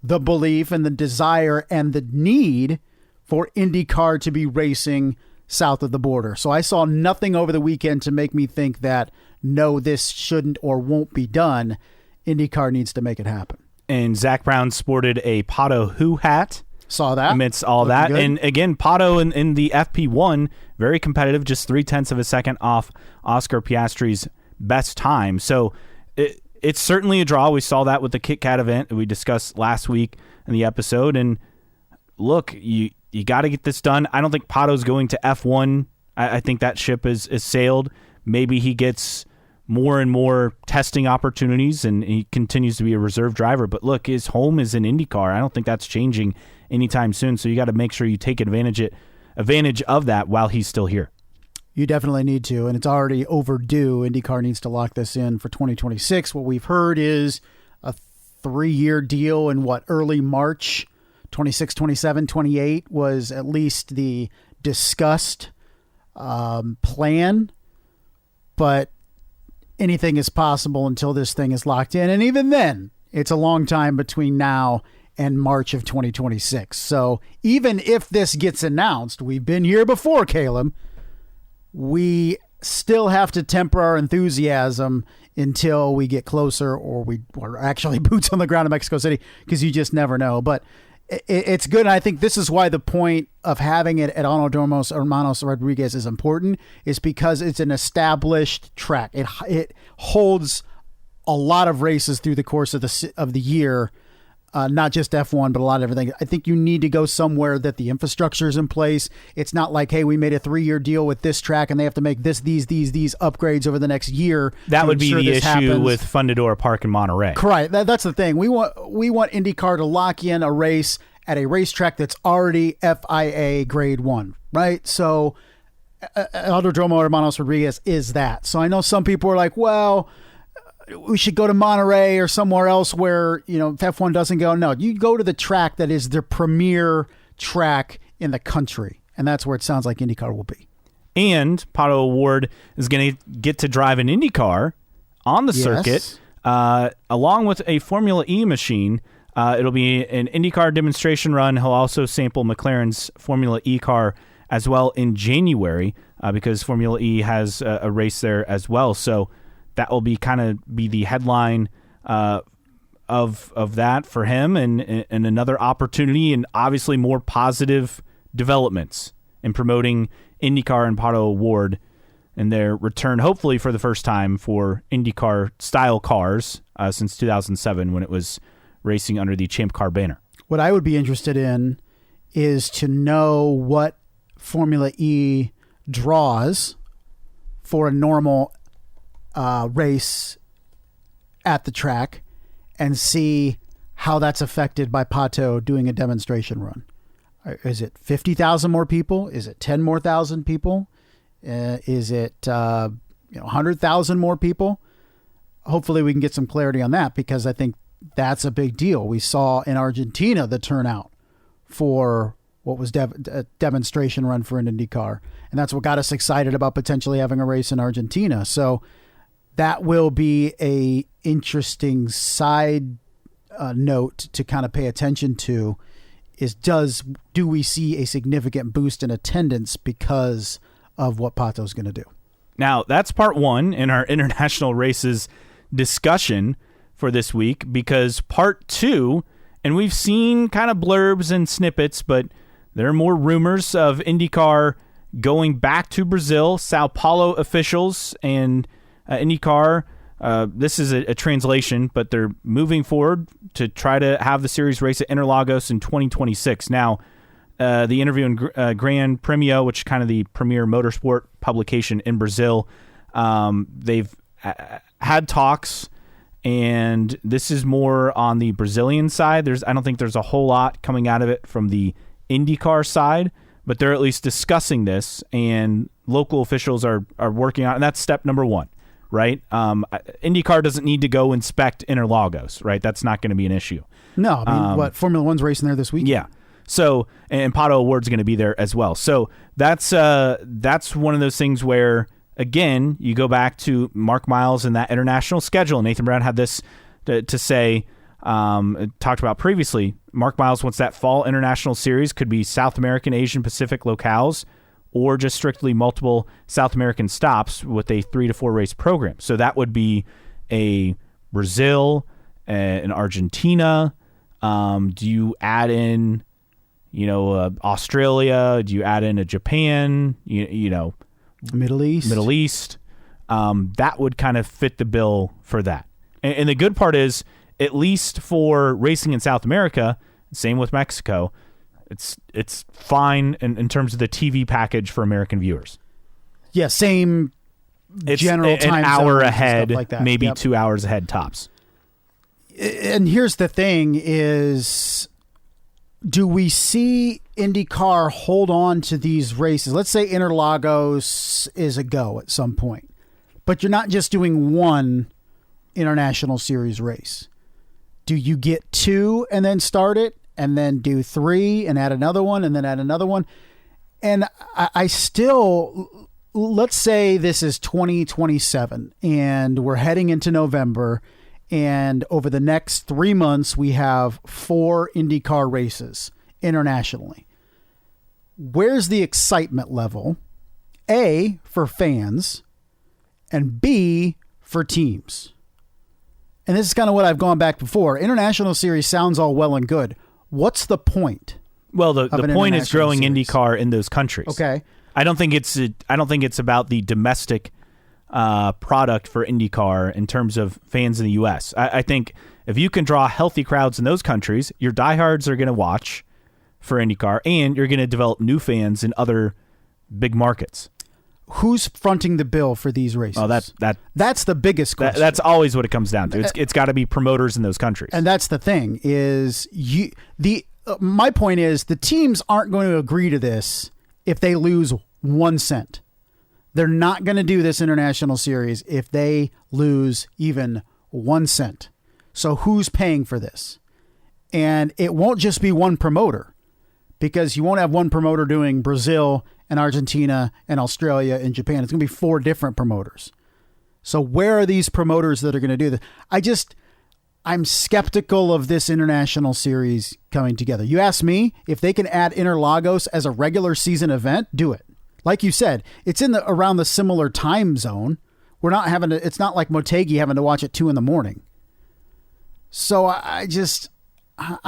the belief and the desire and the need for IndyCar to be racing south of the border. So I saw nothing over the weekend to make me think that, no, this shouldn't or won't be done. IndyCar needs to make it happen. And Zach Brown sported a Pato Who hat. Saw that. Amidst all Looking that. good. And again, Pato in the FP1, very competitive, just 0.3 of a second off Oscar Piastri's best time. So it's certainly a draw. We saw that with the Kit Kat event that we discussed last week in the episode. And look, you got to get this done. I don't think Pato's going to F1. I think that ship is sailed. Maybe he gets more and more testing opportunities and he continues to be a reserve driver. But look, his home is in IndyCar. I don't think that's changing anytime soon. So you got to make sure you take advantage of that while he's still here. You definitely need to, and it's already overdue. IndyCar needs to lock this in for 2026. What we've heard is a 3-year deal in early March, 26, 27, 28 was at least the discussed plan, but anything is possible until this thing is locked in. And even then, it's a long time between now and March of 2026. So even if this gets announced, we've been here before, Caleb, we still have to temper our enthusiasm until we get closer or we're actually boots on the ground in Mexico City, because you just never know. But it's good. And I think this is why the point of having it at Autodromos Hermanos Rodriguez is important, is because it's an established track. It holds a lot of races through the course of the year. Not just F1, but a lot of everything. I think you need to go somewhere that the infrastructure is in place. It's not like, hey, we made a 3-year deal with this track and they have to make these upgrades over the next year. That would be the issue with Fundadora Park in Monterey. Correct. That's the thing. We want IndyCar to lock in a race at a racetrack that's already FIA grade 1, right? So Autodromo Hermanos Rodriguez is that. So I know some people are like, well, we should go to Monterey or somewhere else where, if F1 doesn't go. No, you go to the track that is the premier track in the country. And that's where it sounds like IndyCar will be. And Pato O'Ward is going to get to drive an IndyCar on the circuit, along with a Formula E machine. It'll be an IndyCar demonstration run. He'll also sample McLaren's Formula E car as well in January, because Formula E has a race there as well. So that will be the headline of that for him, and another opportunity, and obviously more positive developments in promoting IndyCar and Pato O'Ward and their return, hopefully for the first time, for IndyCar style cars since 2007 when it was racing under the Champ Car banner. What I would be interested in is to know what Formula E draws for a normal race at the track, and see how that's affected by Pato doing a demonstration run. Is it 50,000 more people? Is it 10 more thousand people? Is it 100,000 more people? hopefully we can get some clarity on that, because I think that's a big deal. We saw in Argentina the turnout for what was a demonstration run for an IndyCar, and that's what got us excited about potentially having a race in Argentina. So that will be a interesting side note to kind of pay attention to, is do we see a significant boost in attendance because of what Pato's going to do? Now, that's part one in our international races discussion for this week, because part two, and we've seen kind of blurbs and snippets, but there are more rumors of IndyCar going back to Brazil. Sao Paulo officials and IndyCar, this is a translation, but they're moving forward to try to have the series race at Interlagos in 2026. Now, the interview in Gran Premio, which is kind of the premier motorsport publication in Brazil, they've had talks, and this is more on the Brazilian side. I don't think there's a whole lot coming out of it from the IndyCar side, but they're at least discussing this, and local officials are working on it, and that's step number one, right? IndyCar doesn't need to go inspect Interlagos, right? That's not going to be an issue. No, I mean, Formula One's racing there this week? Yeah. So, and Pato Award's going to be there as well. So that's one of those things where, again, you go back to Mark Miles and that international schedule. Nathan Brown had this to say, talked about previously. Mark Miles wants that fall international series, could be South American, Asian, Pacific locales, or just strictly multiple South American stops with a 3 to 4 race program. So that would be a Brazil, an Argentina. Do you add in, Australia? Do you add in a Japan? Middle East. That would kind of fit the bill for that. And the good part is, at least for racing in South America, same with Mexico, it's fine in terms of the TV package for American viewers. Yeah, same general an time hour zones ahead, and stuff like that. maybe Yep. 2 hours ahead tops. And here's the thing is, do we see IndyCar hold on to these races? Let's say Interlagos is a go at some point, but you're not just doing one international series race. Do you get 2 and then start it, and then do 3 and add another one, and then add another one? And I still, let's say this is 2027 and we're heading into November, and over the next 3 months, we have 4 IndyCar races internationally. Where's the excitement level? A, for fans, and B, for teams. And this is kind of what I've gone back before. International series sounds all well and good. What's the point? Well, the point is growing series? IndyCar in those countries. Okay. I don't think it's about the domestic product for IndyCar in terms of fans in the U.S. I think if you can draw healthy crowds in those countries, your diehards are going to watch for IndyCar, and you're going to develop new fans in other big markets. Who's fronting the bill for these races? Oh, that's the biggest question. That's always what it comes down to. It's got to be promoters in those countries. And that's the thing is my point is the teams aren't going to agree to this if they lose 1 cent. They're not going to do this international series if they lose even 1 cent. So who's paying for this? And it won't just be one promoter, because you won't have one promoter doing Brazil and Argentina and Australia and Japan. It's going to be 4 different promoters. So where are these promoters that are going to do this? I'm skeptical of this international series coming together. You ask me, if they can add Interlagos as a regular season event, do it. Like you said, it's around the similar time zone. It's not like Motegi having to watch at 2 a.m. So I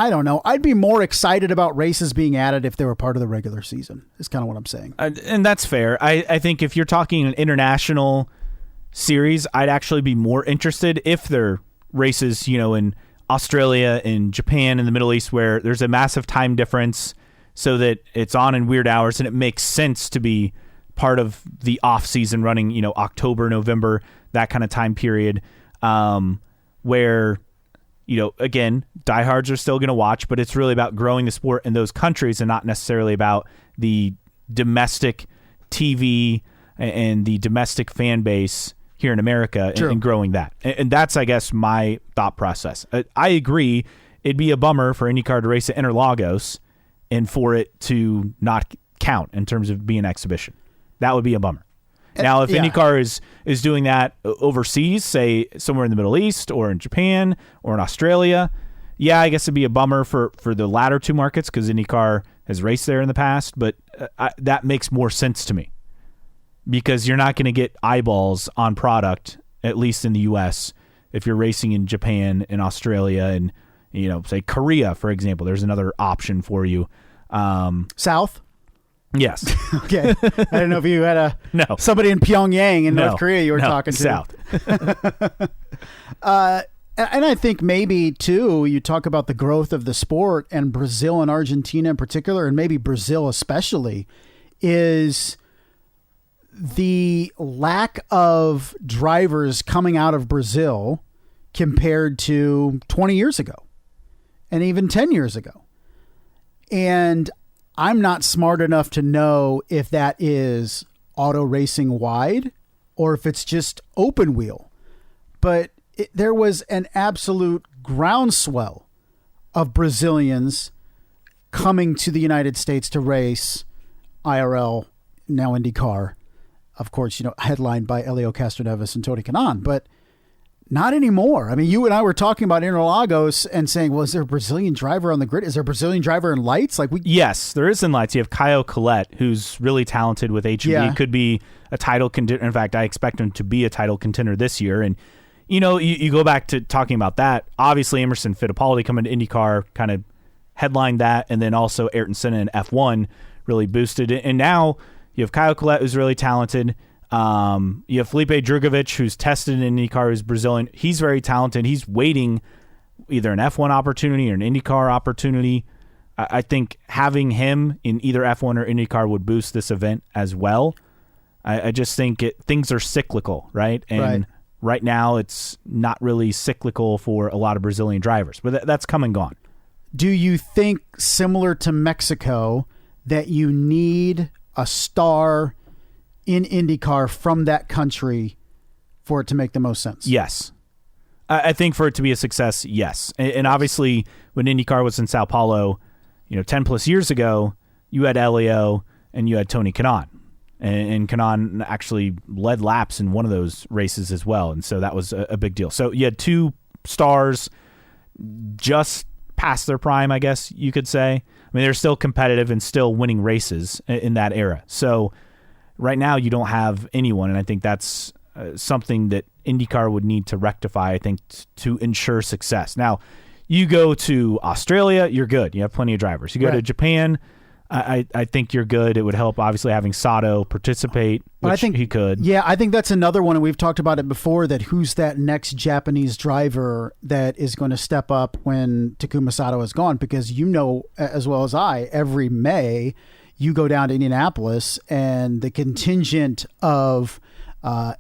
don't know. I'd be more excited about races being added if they were part of the regular season, is kind of what I'm saying. And that's fair. I think if you're talking an international series, I'd actually be more interested if they're races, in Australia and Japan and the Middle East, where there's a massive time difference, so that it's on in weird hours and it makes sense to be part of the off season running, October, November, that kind of time period, where, again, diehards are still going to watch, but it's really about growing the sport in those countries and not necessarily about the domestic TV and the domestic fan base here in America and growing that. And that's, I guess, my thought process. I agree. It'd be a bummer for IndyCar to race at Interlagos and for it to not count in terms of being an exhibition. That would be a bummer. Now, if IndyCar is doing that overseas, say somewhere in the Middle East or in Japan or in Australia, yeah, I guess it'd be a bummer for the latter two markets because IndyCar has raced there in the past, but that makes more sense to me because you're not going to get eyeballs on product, at least in the U.S., if you're racing in Japan and Australia and, say Korea, for example. There's another option for you. South? Yes. Okay. I don't know if you had somebody in Pyongyang in North Korea you were talking to. South. And I think maybe, too, you talk about the growth of the sport and Brazil and Argentina in particular, and maybe Brazil especially, is the lack of drivers coming out of Brazil compared to 20 years ago and even 10 years ago. And I'm not smart enough to know if that is auto racing wide or if it's just open wheel. But there was an absolute groundswell of Brazilians coming to the United States to race IRL, now IndyCar. Of course, headlined by Helio Castroneves and Tony Kanaan, but not anymore. I mean, you and I were talking about Interlagos and saying, well, is there a Brazilian driver on the grid? Is there a Brazilian driver in lights? Yes, there is in lights. You have Caio Collet, who's really talented with HB. Yeah. Could be a title contender. In fact, I expect him to be a title contender this year. And, you go back to talking about that. Obviously, Emerson Fittipaldi coming to IndyCar kind of headlined that. And then also Ayrton Senna in F1 really boosted it. And now you have Caio Collet, who's really talented. You have Felipe Drugovich, who's tested in IndyCar, who's Brazilian. He's very talented. He's waiting either an F1 opportunity or an IndyCar opportunity. I think having him in either F1 or IndyCar would boost this event as well. I just think things are cyclical, right? And right now it's not really cyclical for a lot of Brazilian drivers, but that's come and gone. Do you think, similar to Mexico, that you need a star in IndyCar from that country for it to make the most sense? Yes. I think for it to be a success, yes. And obviously, when IndyCar was in Sao Paulo, 10 plus years ago, you had Helio and you had Tony Kanaan. And Kanaan actually led laps in one of those races as well. And so that was a big deal. So you had two stars just past their prime, I guess you could say. I mean, they're still competitive and still winning races in that era. So right now you don't have anyone, and I think that's something that IndyCar would need to rectify, I think, to ensure success. Now, you go to Australia, you're good. You have plenty of drivers. You go to Japan, I think you're good. It would help, obviously, having Sato participate, which I think he could. Yeah, I think that's another one, and we've talked about it before, that who's that next Japanese driver that is going to step up when Takuma Sato is gone? Because as well as I, every May you go down to Indianapolis and the contingent of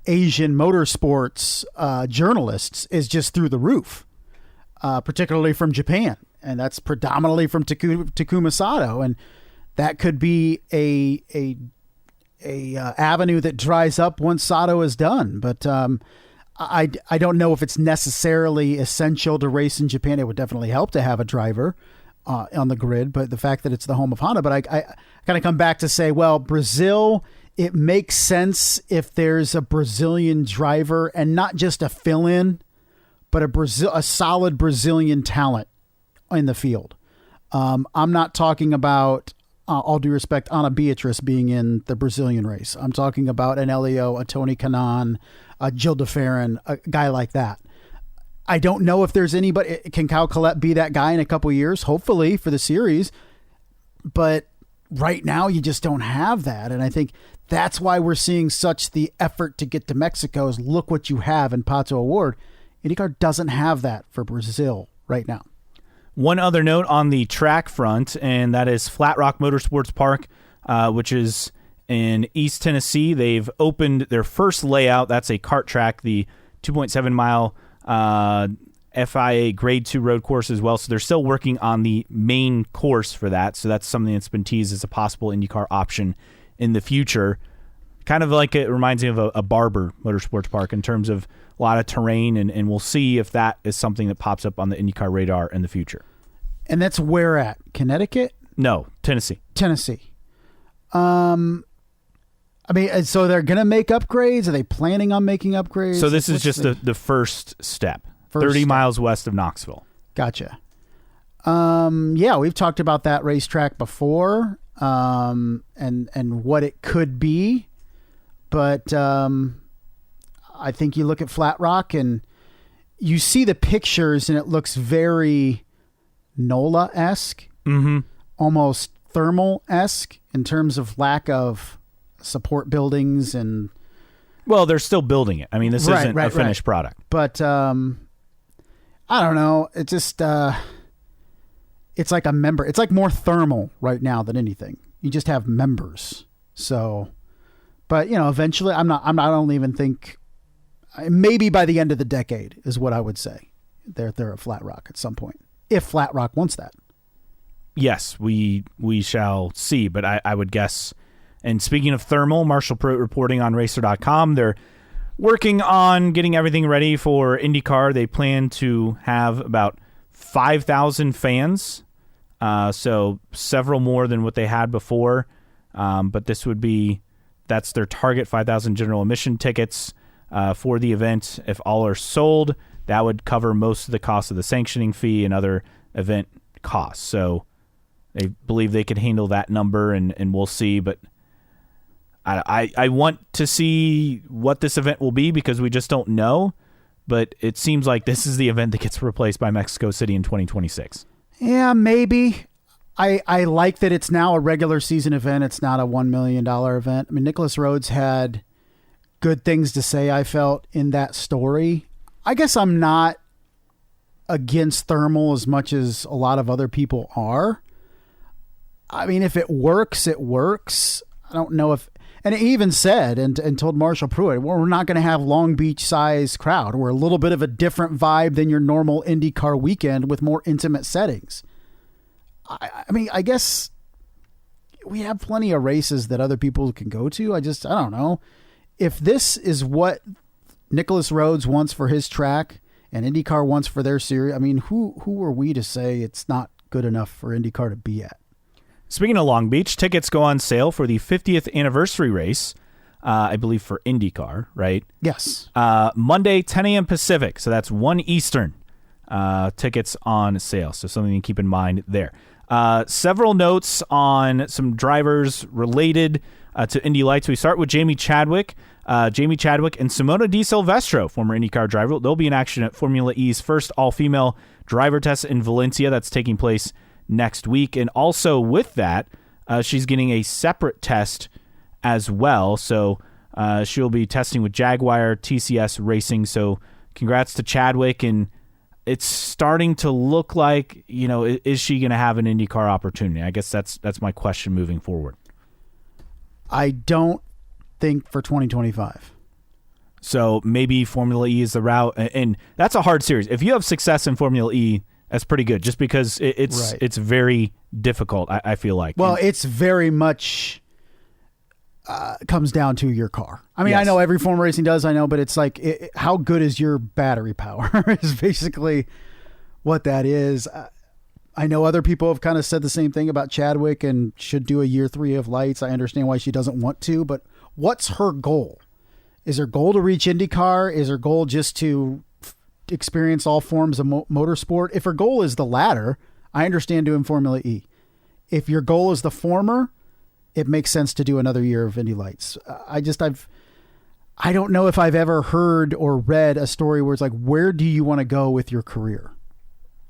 Asian motorsports journalists is just through the roof, particularly from Japan. And that's predominantly from Takuma Sato. And that could be a avenue that dries up once Sato is done. But I don't know if it's necessarily essential to race in Japan. It would definitely help to have a driver on the grid, but the fact that it's the home of Honda. But I kind of come back to say, well, Brazil, it makes sense if there's a Brazilian driver and not just a fill-in, but a solid Brazilian talent in the field. I'm not talking about, all due respect, Ana Beatriz being in the Brazilian race. I'm talking about an Helio, a Tony Kanaan, a Gil de Ferran, a guy like that. I don't know if there's anybody. Can Caio Collet be that guy in a couple of years? Hopefully for the series. But right now you just don't have that. And I think that's why we're seeing such the effort to get to Mexico is look what you have in Pato O'Ward. IndyCar doesn't have that for Brazil right now. One other note on the track front, and that is Flat Rock Motorsports Park, which is in East Tennessee. They've opened their first layout. That's a kart track, the 2.7 mile FIA Grade 2 road course as well. So they're still working on the main course for that. So that's something that's been teased as a possible IndyCar option in the future. kind of like it reminds me of a Barber Motorsports Park in terms of a lot of terrain, and we'll see if that is something that pops up on the IndyCar radar in the future. And that's where at? Connecticut? No, Tennessee. I mean, so they're going to make upgrades? Are they planning on making upgrades? So this is just the first step. 30 miles west of Knoxville. Gotcha. Yeah, we've talked about that racetrack before, and what it could be, but I think you look at Flat Rock and you see the pictures, and it looks very NOLA-esque, almost thermal-esque in terms of lack of support buildings and. Well, they're still building it. I mean, this isn't a finished product, but I don't know. It just. It's like a member. It's like more thermal right now than anything. You just have members. So, but eventually, I don't even think. Maybe by the end of the decade is what I would say. They're at Flat Rock at some point, if Flat Rock wants that. Yes, we shall see. But I would guess. And speaking of thermal, Marshall Pruitt reporting on Racer.com, they're working on getting everything ready for IndyCar. They plan to have about 5,000 fans. So several more than what they had before. But that's their target, 5,000 general admission tickets for the event. If all are sold, that would cover most of the cost of the sanctioning fee and other event costs. So they believe they could handle that number, and we'll see. But I want to see what this event will be because we just don't know. But it seems like this is the event that gets replaced by Mexico City in 2026. Yeah, maybe. I like that it's now a regular season event. It's not a $1 million event. I mean, Nicholas Rhodes had good things to say, I felt, in that story. I guess I'm not against thermal as much as a lot of other people are. I mean, if it works, it works. I don't know if... And he even said and told Marshall Pruitt, well, we're not going to have Long Beach-sized crowd. We're a little bit of a different vibe than your normal IndyCar weekend with more intimate settings. I mean, I guess we have plenty of races that other people can go to. I don't know. If this is what Nicholas Rhodes wants for his track and IndyCar wants for their series, I mean, who are we to say it's not good enough for IndyCar to be at? Speaking of Long Beach, tickets go on sale for the 50th anniversary race, I believe for IndyCar, right? Yes. Monday, 10 a.m. Pacific, so that's 1 Eastern. Tickets on sale, so something to keep in mind there. Several notes on some drivers related to Indy Lights. We start with Jamie Chadwick. Jamie Chadwick and Simona Di Silvestro, former IndyCar driver, they'll be in action at Formula E's first all-female driver test in Valencia. That's taking place next week. And also with that, she's getting a separate test as well. So she'll be testing with Jaguar TCS Racing. So congrats to Chadwick. And it's starting to look like, is she going to have an IndyCar opportunity? I guess that's my question moving forward. I don't think for 2025. So maybe Formula E is the route. And that's a hard series. If you have success in Formula E, that's pretty good, just because it's very difficult, I feel like. Well, it's very much comes down to your car. I mean, yes. I know every form of racing does, but it's like, how good is your battery power is basically what that is. I know other people have kind of said the same thing about Chadwick and should do a year 3 of lights. I understand why she doesn't want to, but what's her goal? Is her goal to reach IndyCar? Is her goal just to experience all forms of motorsport? If her goal is the latter, I understand doing Formula E. If your goal is the former, it makes sense to do another year of Indy Lights. I don't know if I've ever heard or read a story where it's like, where do you want to go with your career?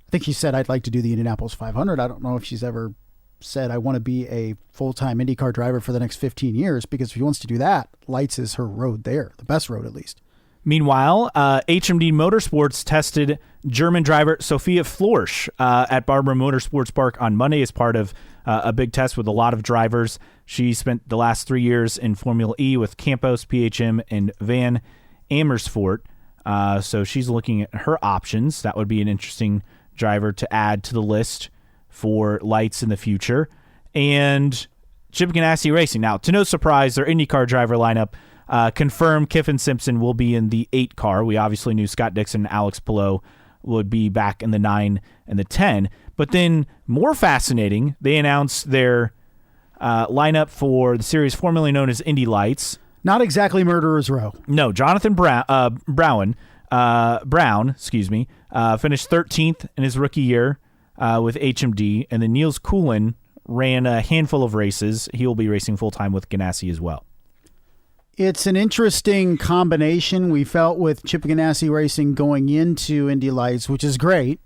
I think she said, I'd like to do the Indianapolis 500. I don't know if she's ever said, I want to be a full-time IndyCar driver for the next 15 years, because if she wants to do that, Lights is her road there, the best road at least. Meanwhile, HMD Motorsports tested German driver Sophia Florsch at Barbara Motorsports Park on Monday as part of a big test with a lot of drivers. She spent the last 3 years in Formula E with Campos, PHM, and Van Amersfoort. So she's looking at her options. That would be an interesting driver to add to the list for Lights in the future. And Chip Ganassi Racing. Now, to no surprise, their IndyCar driver lineup confirmed Kiffin Simpson will be in the 8 car. We obviously knew Scott Dixon and Alex Palou would be back in the 9 and the 10. But then, more fascinating, they announced their lineup for the series formerly known as Indy Lights. Not exactly Murderer's Row. No, Jonathan Brown, finished 13th in his rookie year with HMD, and then Niels Coolin ran a handful of races. He will be racing full-time with Ganassi as well. It's an interesting combination. We felt with Chip Ganassi Racing going into Indy Lights, which is great,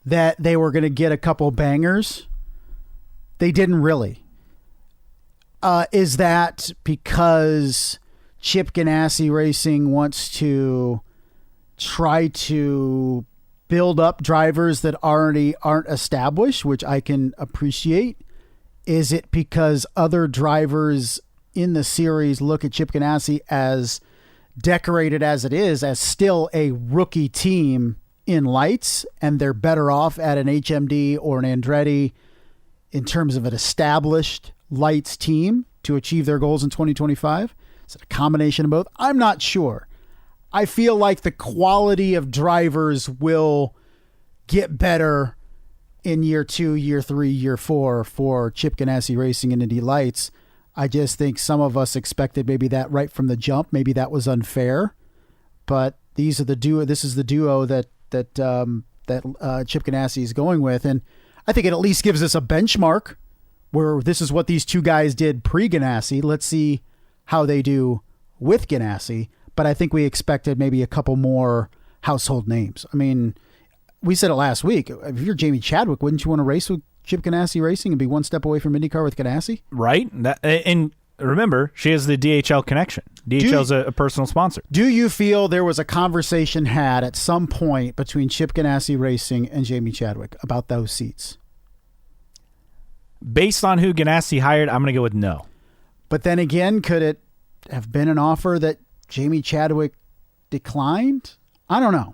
that they were going to get a couple bangers. They didn't really. Is that because Chip Ganassi Racing wants to try to build up drivers that already aren't established, which I can appreciate? Is it because other drivers in the series look at Chip Ganassi, as decorated as it is, as still a rookie team in lights, and they're better off at an HMD or an Andretti in terms of an established lights team to achieve their goals in 2025? Is it a combination of both? I'm not sure. I feel like the quality of drivers will get better in year 2, year 3, year 4 for Chip Ganassi Racing and Indy Lights. I just think some of us expected maybe that right from the jump. Maybe that was unfair, but this is the duo that Chip Ganassi is going with, and I think it at least gives us a benchmark where this is what these two guys did pre-Ganassi. Let's see how they do with Ganassi. But I think we expected maybe a couple more household names. I mean, we said it last week. If you're Jamie Chadwick, wouldn't you want to race with Chip Ganassi Racing and be one step away from IndyCar with Ganassi? Right. And remember, she has the DHL connection. DHL's a personal sponsor. Do you feel there was a conversation had at some point between Chip Ganassi Racing and Jamie Chadwick about those seats? Based on who Ganassi hired, I'm going to go with no. But then again, could it have been an offer that Jamie Chadwick declined? I don't know.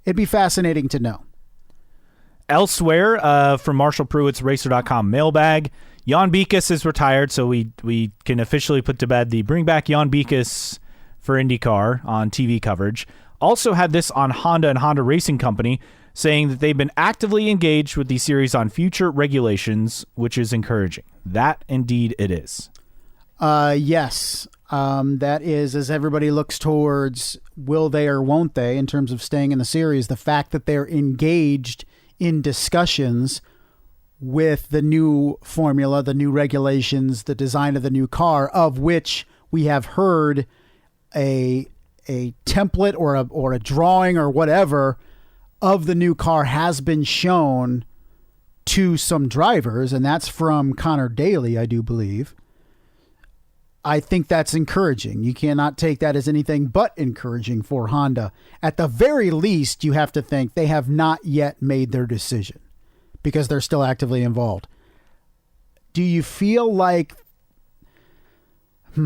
It'd be fascinating to know. Elsewhere, from Marshall Pruitt's Racer.com mailbag, Jan Beekes is retired, so we can officially put to bed the bring back Jan Beekes for IndyCar on TV coverage. Also had this on Honda and Honda Racing Company, saying that they've been actively engaged with the series on future regulations, which is encouraging. That indeed it is. Yes. That is, as everybody looks towards will they or won't they in terms of staying in the series, the fact that they're engaged in discussions with the new formula, the new regulations, the design of the new car, of which we have heard a template or a drawing or whatever of the new car has been shown to some drivers, and that's from Connor Daly, I do believe. I think that's encouraging. You cannot take that as anything but encouraging for Honda. At the very least, you have to think they have not yet made their decision because they're still actively involved. Do you feel like, how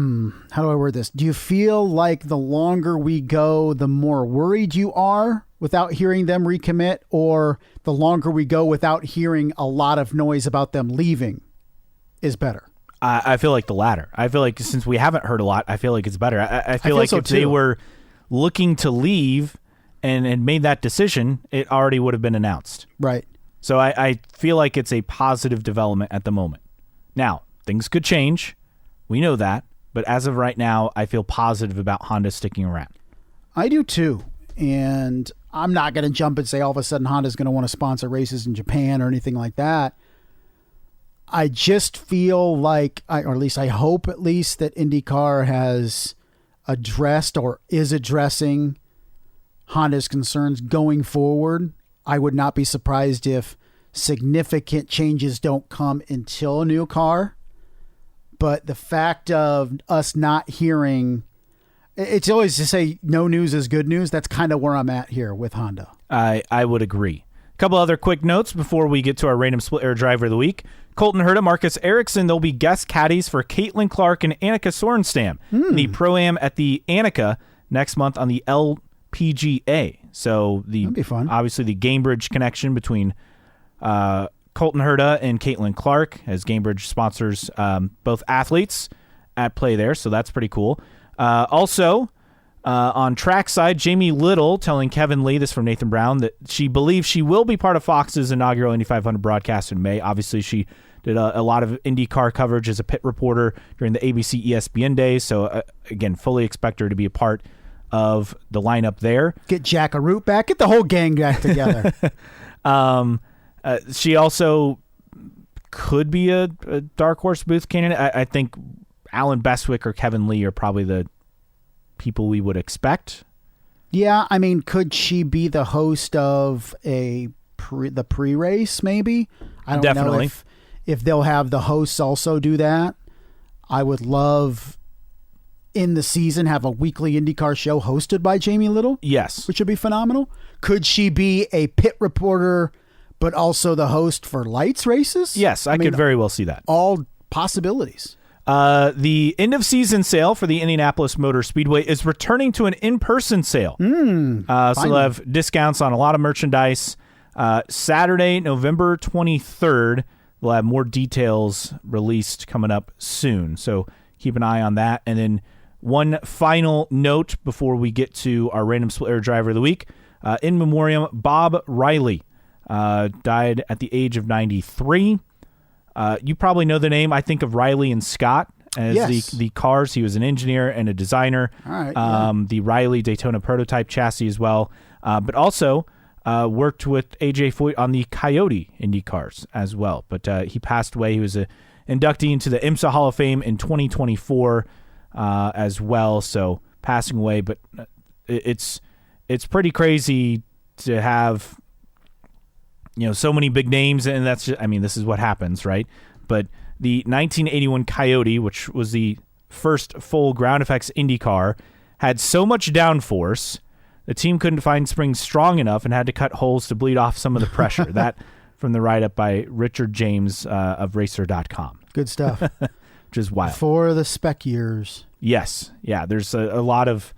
do I word this? Do you feel like the longer we go, the more worried you are without hearing them recommit, or the longer we go without hearing a lot of noise about them leaving is better? I feel like the latter. I feel like since we haven't heard a lot, I feel like it's better. I feel like so if too. they were looking to leave and made that decision, it already would have been announced. Right. So I feel like it's a positive development at the moment. Now, things could change. We know that. But as of right now, I feel positive about Honda sticking around. I do too. And I'm not going to jump and say all of a sudden Honda's going to want to sponsor races in Japan or anything like that. I just feel like, or at least I hope at least, that IndyCar has addressed or is addressing Honda's concerns going forward. I would not be surprised if significant changes don't come until a new car. But the fact of us not hearing, it's always to say no news is good news. That's kind of where I'm at here with Honda. I would agree. A couple other quick notes before we get to our random split air driver of the week. Colton Herta, Marcus Ericsson, they'll be guest caddies for Caitlin Clark and Annika Sorenstam. The Pro-Am at the Annika next month on the LPGA. So that'd be fun. Obviously the Gamebridge connection between Colton Herta and Caitlin Clark, as Gamebridge sponsors both athletes at play there, so that's pretty cool. Also, on trackside, Jamie Little telling Kevin Lee, this from Nathan Brown, that she believes she will be part of Fox's inaugural Indy 500 broadcast in May. Obviously, she did a lot of IndyCar coverage as a pit reporter during the ABC ESPN days, so again, fully expect her to be a part of the lineup there. Get Jack Arute back, get the whole gang back together. She also could be a dark horse booth candidate. I think Alan Bestwick or Kevin Lee are probably the people we would expect. Yeah, I mean, could she be the host of the pre-race? Maybe. I don't know if they'll have the hosts also do that. I would love in the season have a weekly IndyCar show hosted by Jamie Little. Yes, which would be phenomenal. Could she be a pit reporter, but also the host for lights races? Yes, I could very well see that. All possibilities. The end of season sale for the Indianapolis Motor Speedway is returning to an in-person sale. So they'll have discounts on a lot of merchandise. Saturday, November 23rd, we'll have more details released coming up soon. So keep an eye on that. And then one final note before we get to our random split air driver of the week. In memoriam, Bob Riley died at the age of 93. You probably know the name. I think of Riley and Scott as the cars. He was an engineer and a designer. All right, the Riley Daytona prototype chassis as well. But also worked with AJ Foyt on the Coyote Indy cars as well. But he passed away. He was an inductee into the IMSA Hall of Fame in 2024 as well. So passing away. But it's pretty crazy to have so many big names, and that's just, this is what happens, right? But the 1981 Coyote, which was the first full ground effects Indy car, had so much downforce, the team couldn't find springs strong enough and had to cut holes to bleed off some of the pressure. That from the write-up by Richard James of Racer.com. Good stuff. Which is wild. For the spec years. Yes. Yeah, there's a lot of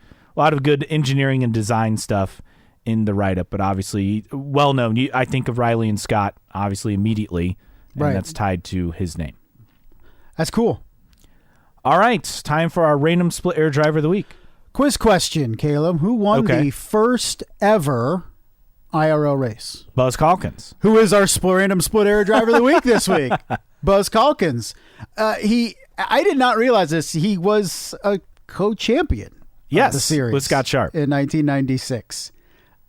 good engineering and design stuff in the write-up, but obviously well-known. I think of Riley and Scott, obviously, immediately, and that's tied to his name. That's cool. All right, time for our random split air driver of the week. Quiz question, Caleb. Who won the first ever IRL race? Buzz Calkins. Who is our random split air driver of the week this week? Buzz Calkins. I did not realize this. He was a co-champion of the series with Scott Sharp in 1996.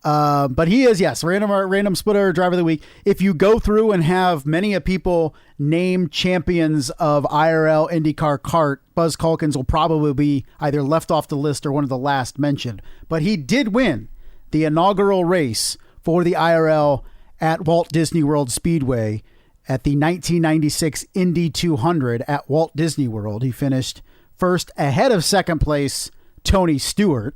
But he is, random splitter driver of the week. If you go through and have many of people named champions of IRL IndyCar kart, Buzz Calkins will probably be either left off the list or one of the last mentioned. But he did win the inaugural race for the IRL at Walt Disney World Speedway at the 1996 Indy 200 at Walt Disney World. He finished first ahead of second place Tony Stewart.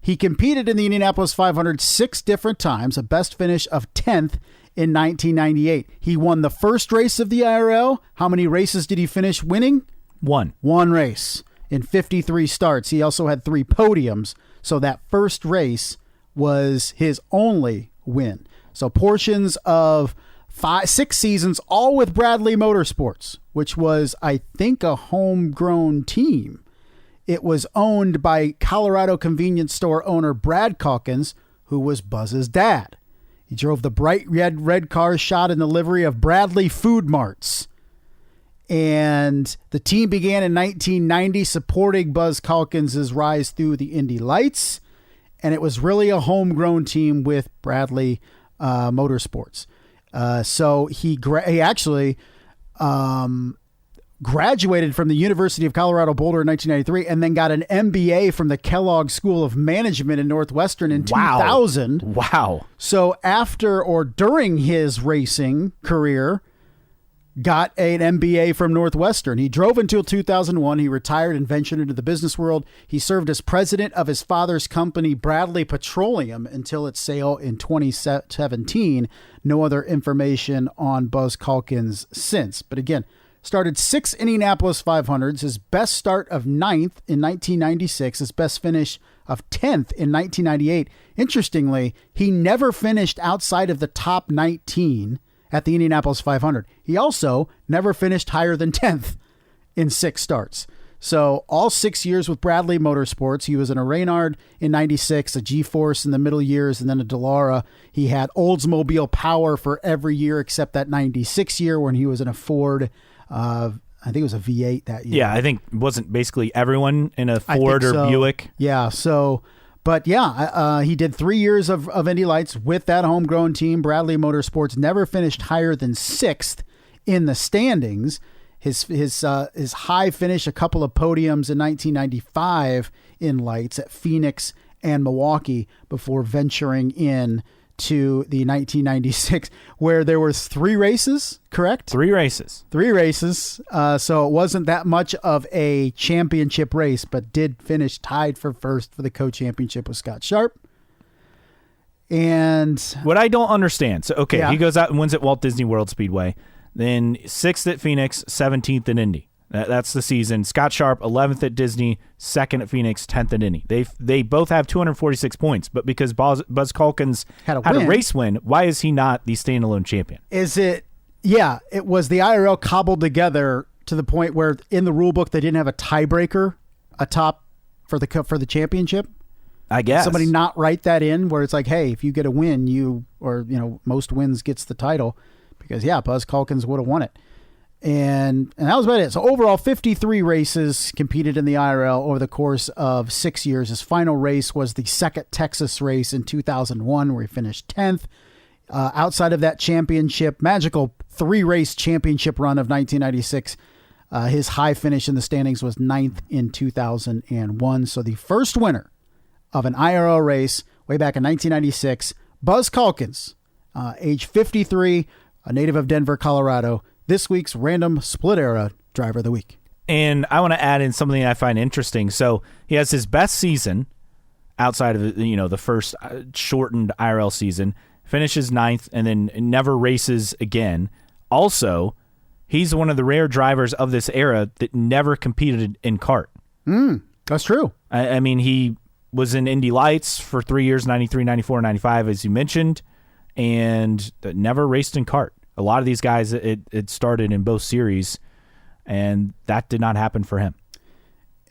He competed in the Indianapolis 500 6 different times, a best finish of 10th in 1998. He won the first race of the IRL. How many races did he finish winning? One race in 53 starts. He also had 3 podiums, so that first race was his only win. So portions of 6 seasons, all with Bradley Motorsports, which was, I think, a homegrown team. It was owned by Colorado convenience store owner Brad Calkins, who was Buzz's dad. He drove the bright red car shot in the livery of Bradley Food Marts. And the team began in 1990 supporting Buzz Calkins' rise through the Indy lights. And it was really a homegrown team with Bradley Motorsports. So he actually graduated from the University of Colorado Boulder in 1993 and then got an MBA from the Kellogg School of Management in Northwestern in 2000. Wow. So after or during his racing career, got an MBA from Northwestern. He drove until 2001. He retired and ventured into the business world. He served as president of his father's company, Bradley Petroleum, until its sale in 2017. No other information on Buzz Calkins since. But again, started 6 Indianapolis 500s, his best start of 9th in 1996, his best finish of 10th in 1998. Interestingly, he never finished outside of the top 19 at the Indianapolis 500. He also never finished higher than 10th in 6 starts. So all 6 years with Bradley Motorsports, he was in a Reynard in 96, a G-Force in the middle years, and then a Dallara. He had Oldsmobile power for every year except that 96 year when he was in a Ford. I think it was a V8 that year. Yeah, I think wasn't basically everyone in a Ford or Buick. Yeah, so, but yeah, he did 3 years of Indy Lights with that homegrown team. Bradley Motorsports never finished higher than 6th in the standings. His high finish, a couple of podiums in 1995 in Lights at Phoenix and Milwaukee before venturing in to the 1996, where there were 3 races, correct? 3 races. 3 races. So it wasn't that much of a championship race, but did finish tied for first for the co-championship with Scott Sharp. And what I don't understand. So, okay, Yeah. he goes out and wins at Walt Disney World Speedway. Then 6th at Phoenix, 17th at Indy. That's the season. Scott Sharp, 11th at Disney, 2nd at Phoenix, 10th at Indy. They both have 246 points, but because Buzz Calkins had a race win, why is he not the standalone champion? Yeah, it was the IRL cobbled together to the point where in the rule book they didn't have a tiebreaker atop for the championship. I guess somebody not write that in where it's like, hey, if you get a win, most wins gets the title. Because, yeah, Buzz Calkins would have won it. And that was about it. So, overall, 53 races competed in the IRL over the course of 6 years. His final race was the second Texas race in 2001, where he finished 10th. Outside of that championship, magical 3-race championship run of 1996, his high finish in the standings was 9th in 2001. So, the first winner of an IRL race way back in 1996, Buzz Calkins, age 53, a native of Denver, Colorado, this week's random split era driver of the week. And I want to add in something I find interesting. So he has his best season outside of the first shortened IRL season, finishes 9th, and then never races again. Also, he's one of the rare drivers of this era that never competed in kart. That's true. I mean, he was in Indy Lights for 3 years, 93, 94, 95, as you mentioned, and never raced in kart. A lot of these guys, it started in both series, and that did not happen for him.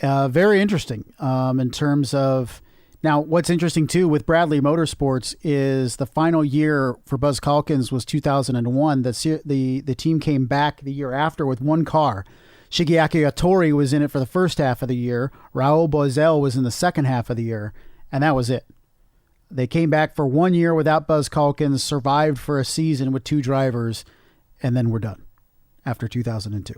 Very interesting in terms of... Now, what's interesting, too, with Bradley Motorsports is the final year for Buzz Calkins was 2001. The team came back the year after with one car. Shigeaki Hattori was in it for the first half of the year. Raul Boesel was in the second half of the year, and that was it. They came back for 1 year without Buzz Calkins, survived for a season with 2 drivers, and then we're done after 2002.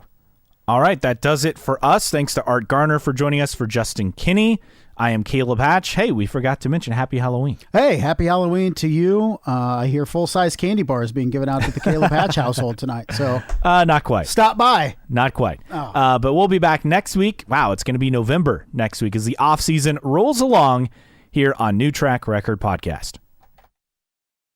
All right, that does it for us. Thanks to Art Garner for joining us. For Justin Kinney, I am Caleb Hatch. Hey, we forgot to mention Happy Halloween. Hey, Happy Halloween to you. I hear full-size candy bars being given out to the Caleb Hatch household tonight. So, not quite. Stop by. Not quite. Oh. But we'll be back next week. Wow, it's going to be November next week as the off-season rolls along here on New Track Record Podcast.